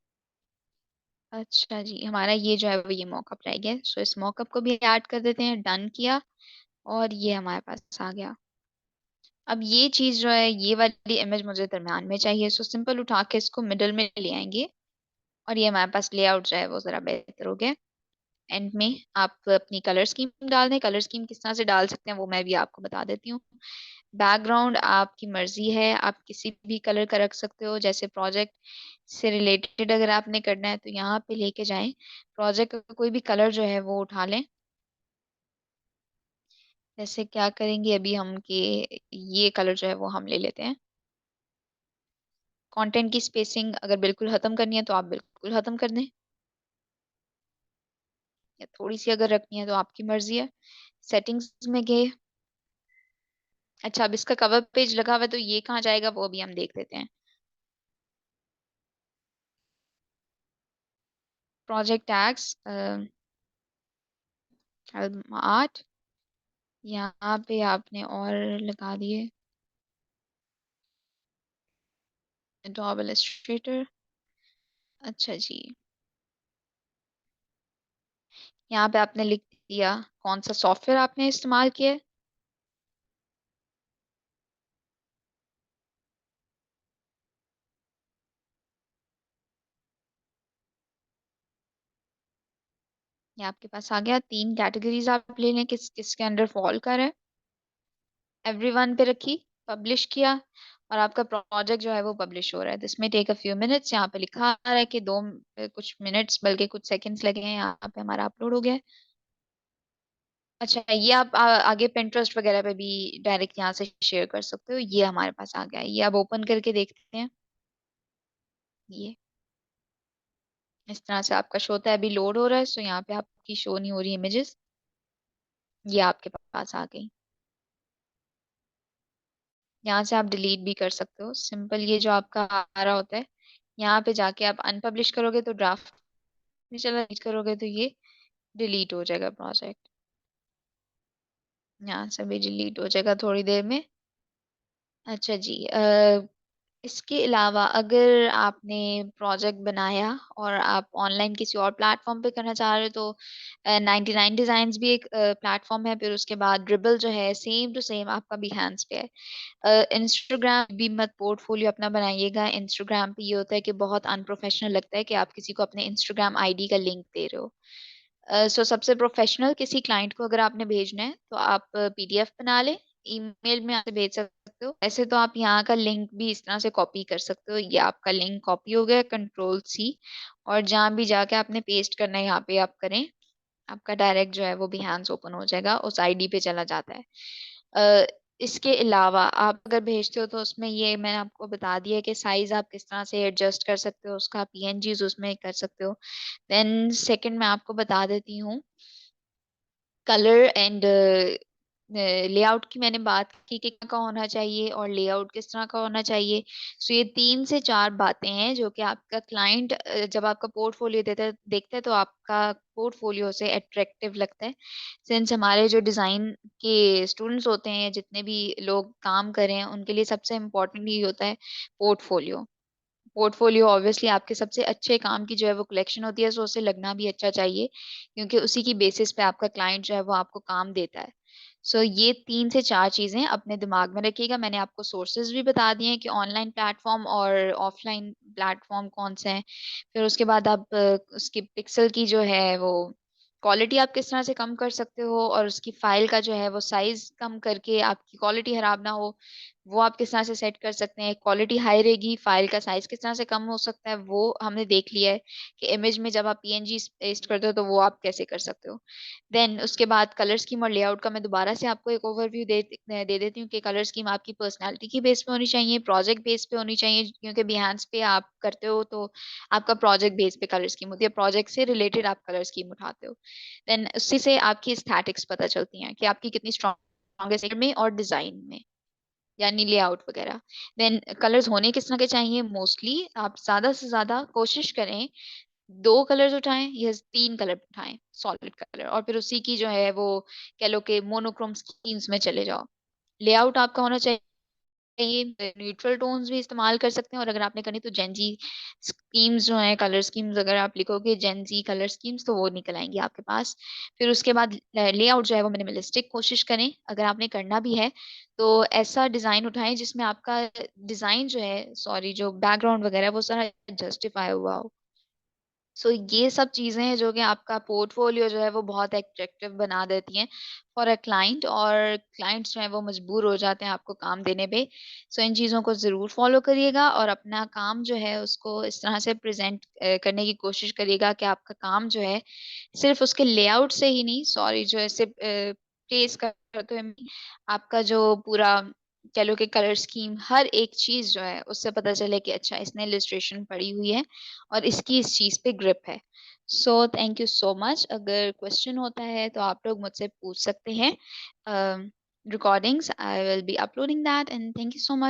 अच्छा जी, हमारा ये जो है वो ये मॉकअप रह गया, सो इस मॉकअप को भी ऐड कर देते हैं, डन किया, और ये हमारे पास आ गया। अब ये चीज जो है, ये वाली इमेज मुझे दरम्यान में चाहिए, सो सिंपल उठा के इसको मिडल में ले आएंगे, और ये हमारे पास लेआउट जो है वो जरा बेहतर हो गया। एंड में आप अपनी कलर स्कीम डाल दें। कलर स्कीम किस तरह से डाल सकते हैं वो मैं भी आपको बता देती हूँ। बैकग्राउंड आपकी मर्जी है, आप किसी भी कलर का रख सकते हो। जैसे प्रोजेक्ट से रिलेटेड अगर आपने करना है तो यहाँ पे लेके जाएं, प्रोजेक्ट का कोई भी कलर जो है वो उठा लें। जैसे क्या करेंगे अभी हम कि ये कलर जो है वो हम ले लेते हैं। कंटेंट की स्पेसिंग अगर बिल्कुल खत्म करनी है तो आप बिल्कुल खत्म कर दें, या थोड़ी सी अगर रखनी है तो आपकी मर्जी है। सेटिंग्स में गए, अच्छा अब इसका कवर पेज लगा हुआ है तो ये कहाँ जाएगा वो भी हम देख लेते हैं। प्रोजेक्ट टैग्स, आर्ट, यहाँ पे आपने और लगा दिए एडोब इलस्ट्रेटर। अच्छा जी, यहाँ पे आपने लिख दिया कौन सा सॉफ्टवेयर आपने इस्तेमाल किया है। ये आपके पास आ गया। तीन कैटेगरीज आप ले लें, किस किसके अंडर फॉल कर है। एवरीवन पे रखी, पब्लिश किया, और आपका प्रोजेक्ट जो है वो पब्लिश हो रहा है। दिस में टेक अ फ्यू मिनट्स, यहाँ पे लिखा आ रहा है कि कुछ मिनट्स बल्कि कुछ सेकंड्स लगे हैं। यहाँ पे हमारा अपलोड हो गया है। अच्छा, ये आप आगे Pinterest वगैरह पे भी डायरेक्ट यहाँ से शेयर कर सकते हो। ये हमारे पास आ गया है, ये आप ओपन करके देखते हैं। ये इस तरह से आपका शो होता है। अभी लोड हो रहा है, सो यहाँ पे आपकी शो नहीं हो रही इमेजेस, ये आपके पास आ गई। यहाँ से आप डिलीट भी कर सकते हो सिंपल, ये जो आपका आ रहा होता है, यहाँ पे जाके आप अनपब्लिश करोगे तो ड्राफ्ट में चला, डिलीट करोगे तो ये डिलीट हो जाएगा प्रोजेक्ट। यहाँ से भी डिलीट हो जाएगा थोड़ी देर में। अच्छा जी, इसके अलावा अगर आपने प्रोजेक्ट बनाया और आप ऑनलाइन किसी और प्लेटफॉर्म पे करना चाह रहे हो, तो 99 डिजाइन्स भी एक प्लेटफॉर्म है। फिर उसके बाद ड्रिबल जो है सेम टू सेम आपका बिहेंस पे है। इंस्टाग्राम भी मत पोर्टफोलियो अपना बनाइएगा। इंस्टाग्राम पे ये होता है कि बहुत अनप्रोफेशनल लगता है कि आप किसी को अपने इंस्टाग्राम आईडी का लिंक दे रहे हो। सो सबसे प्रोफेशनल किसी क्लाइंट को अगर आपने भेजना है तो आप पीडीएफ बना ले, ईमेल में आपसे भेज सकते हो। ऐसे तो आप यहाँ का लिंक भी इस तरह से कॉपी कर सकते हो। ये आपका लिंक कॉपी हो गया, कंट्रोल C, और जहाँ भी जाके आपने पेस्ट करना है यहाँ पे आप करें। आपका डायरेक्ट जो है वो बिहेंस ओपन हो जाएगा, उस आईडी पे चला जाता है। अ, इसके अलावा आप अगर भेजते हो तो उसमें ये मैंने आपको बता दिया कि साइज आप किस तरह से एडजस्ट कर सकते हो, उसका PNGs उसमें कर सकते हो। देन सेकंड मैं आपको बता देती हूँ कलर एंड लेआउट की। मैंने बात की कि क्या का होना चाहिए और लेआउट किस तरह का होना चाहिए। सो ये 3 से 4 बातें हैं जो कि आपका क्लाइंट जब आपका पोर्टफोलियो देता है देखता है तो आपका पोर्टफोलियो से अट्रैक्टिव लगता है। सिंस हमारे जो डिज़ाइन के स्टूडेंट्स होते हैं, जितने भी लोग काम कर रहे हैं, उनके लिए सबसे इम्पोर्टेंट ये होता है पोर्टफोलियो। पोर्टफोलियो ऑब्वियसली आपके सबसे अच्छे काम की जो है वो कलेक्शन होती है, सो उसे लगना भी अच्छा चाहिए, क्योंकि उसी की बेसिस पे आपका क्लाइंट जो है वो आपको काम देता है। सो ये 3 से 4 चीजें अपने दिमाग में रखिएगा। मैंने आपको सोर्सेज भी बता दिए हैं कि ऑनलाइन प्लेटफॉर्म और ऑफलाइन प्लेटफॉर्म कौन से हैं। फिर उसके बाद आप उसकी पिक्सल की जो है वो क्वालिटी आप किस तरह से कम कर सकते हो और उसकी फाइल का जो है वो साइज कम करके आपकी क्वालिटी खराब ना हो, वो आप किस तरह से सेट कर सकते हैं। क्वालिटी हाई रहेगी, फाइल का साइज किस तरह से कम हो सकता है वो हमने देख लिया है कि इमेज में जब आप पीएनजी पेस्ट करते हो तो वो आप कैसे कर सकते हो। देन उसके बाद कलर स्कीम और लेआउट का मैं दोबारा से आपको एक ओवरव्यू दे देती हूँ कि कलर स्कीम आपकी पर्सनालिटी की बेस पे होनी चाहिए, प्रोजेक्ट बेस पे होनी चाहिए, क्योंकि बिहांस पे आप करते हो तो आपका प्रोजेक्ट बेस पे कलर स्कीम होती है, प्रोजेक्ट से रिलेटेड आप कलर स्कीम उठाते हो। देन उसी से आपकी स्थैटिक्स पता चलती हैं कि आपकी कितनी स्ट्रॉन्ग है में और डिजाइन में, यानी लेआउट वगैरह। देन कलर्स होने किस तरह के चाहिए, मोस्टली आप ज्यादा से ज्यादा कोशिश करें 2 कलर्स उठाएं या 3 कलर उठाएं सॉलिड कलर, और फिर उसी की जो है वो कह लो कि मोनोक्रोम स्कीम्स में चले जाओ। लेआउट आपका होना चाहिए, ये न्यूट्रल टोन्स भी इस्तेमाल कर सकते हैं, और अगर आपने करनी तो जेंजी स्कीम्स जो हैं, कलर स्कीम्स अगर आप लिखोगे जेंजी कलर स्कीम्स तो वो निकल आएंगी आपके पास। फिर उसके बाद लेआउट जो है वो मिनिमलिस्टिक कोशिश करें, अगर आपने करना भी है तो ऐसा डिजाइन उठाएं जिसमें आपका डिजाइन जो है, सॉरी, जो बैकग्राउंड वगैरह है, वो सारा जस्टिफाई हुआ हो। सो ये सब चीजें हैं जो कि आपका पोर्टफोलियो जो है वो बहुत अट्रैक्टिव बना देती हैं फॉर अ क्लाइंट, और क्लाइंट्स जो है वो मजबूर हो जाते हैं आपको काम देने पे। सो इन चीजों को जरूर फॉलो करिएगा और अपना काम जो है उसको इस तरह से प्रेजेंट करने की कोशिश करिएगा कि आपका काम जो है सिर्फ उसके लेआउट से ही नहीं, सॉरी, जो है सिर्फ प्लेस करते हुए नहीं, आपका जो पूरा कह लो कि कलर स्कीम, हर एक चीज जो है उससे पता चले कि अच्छा इसने इलिस्ट्रेशन पढ़ी हुई है और इसकी इस चीज पे ग्रिप है। So thank you so much. अगर क्वेश्चन होता है तो आप लोग मुझसे पूछ सकते हैं। Recordings I will be uploading that, and thank you so much.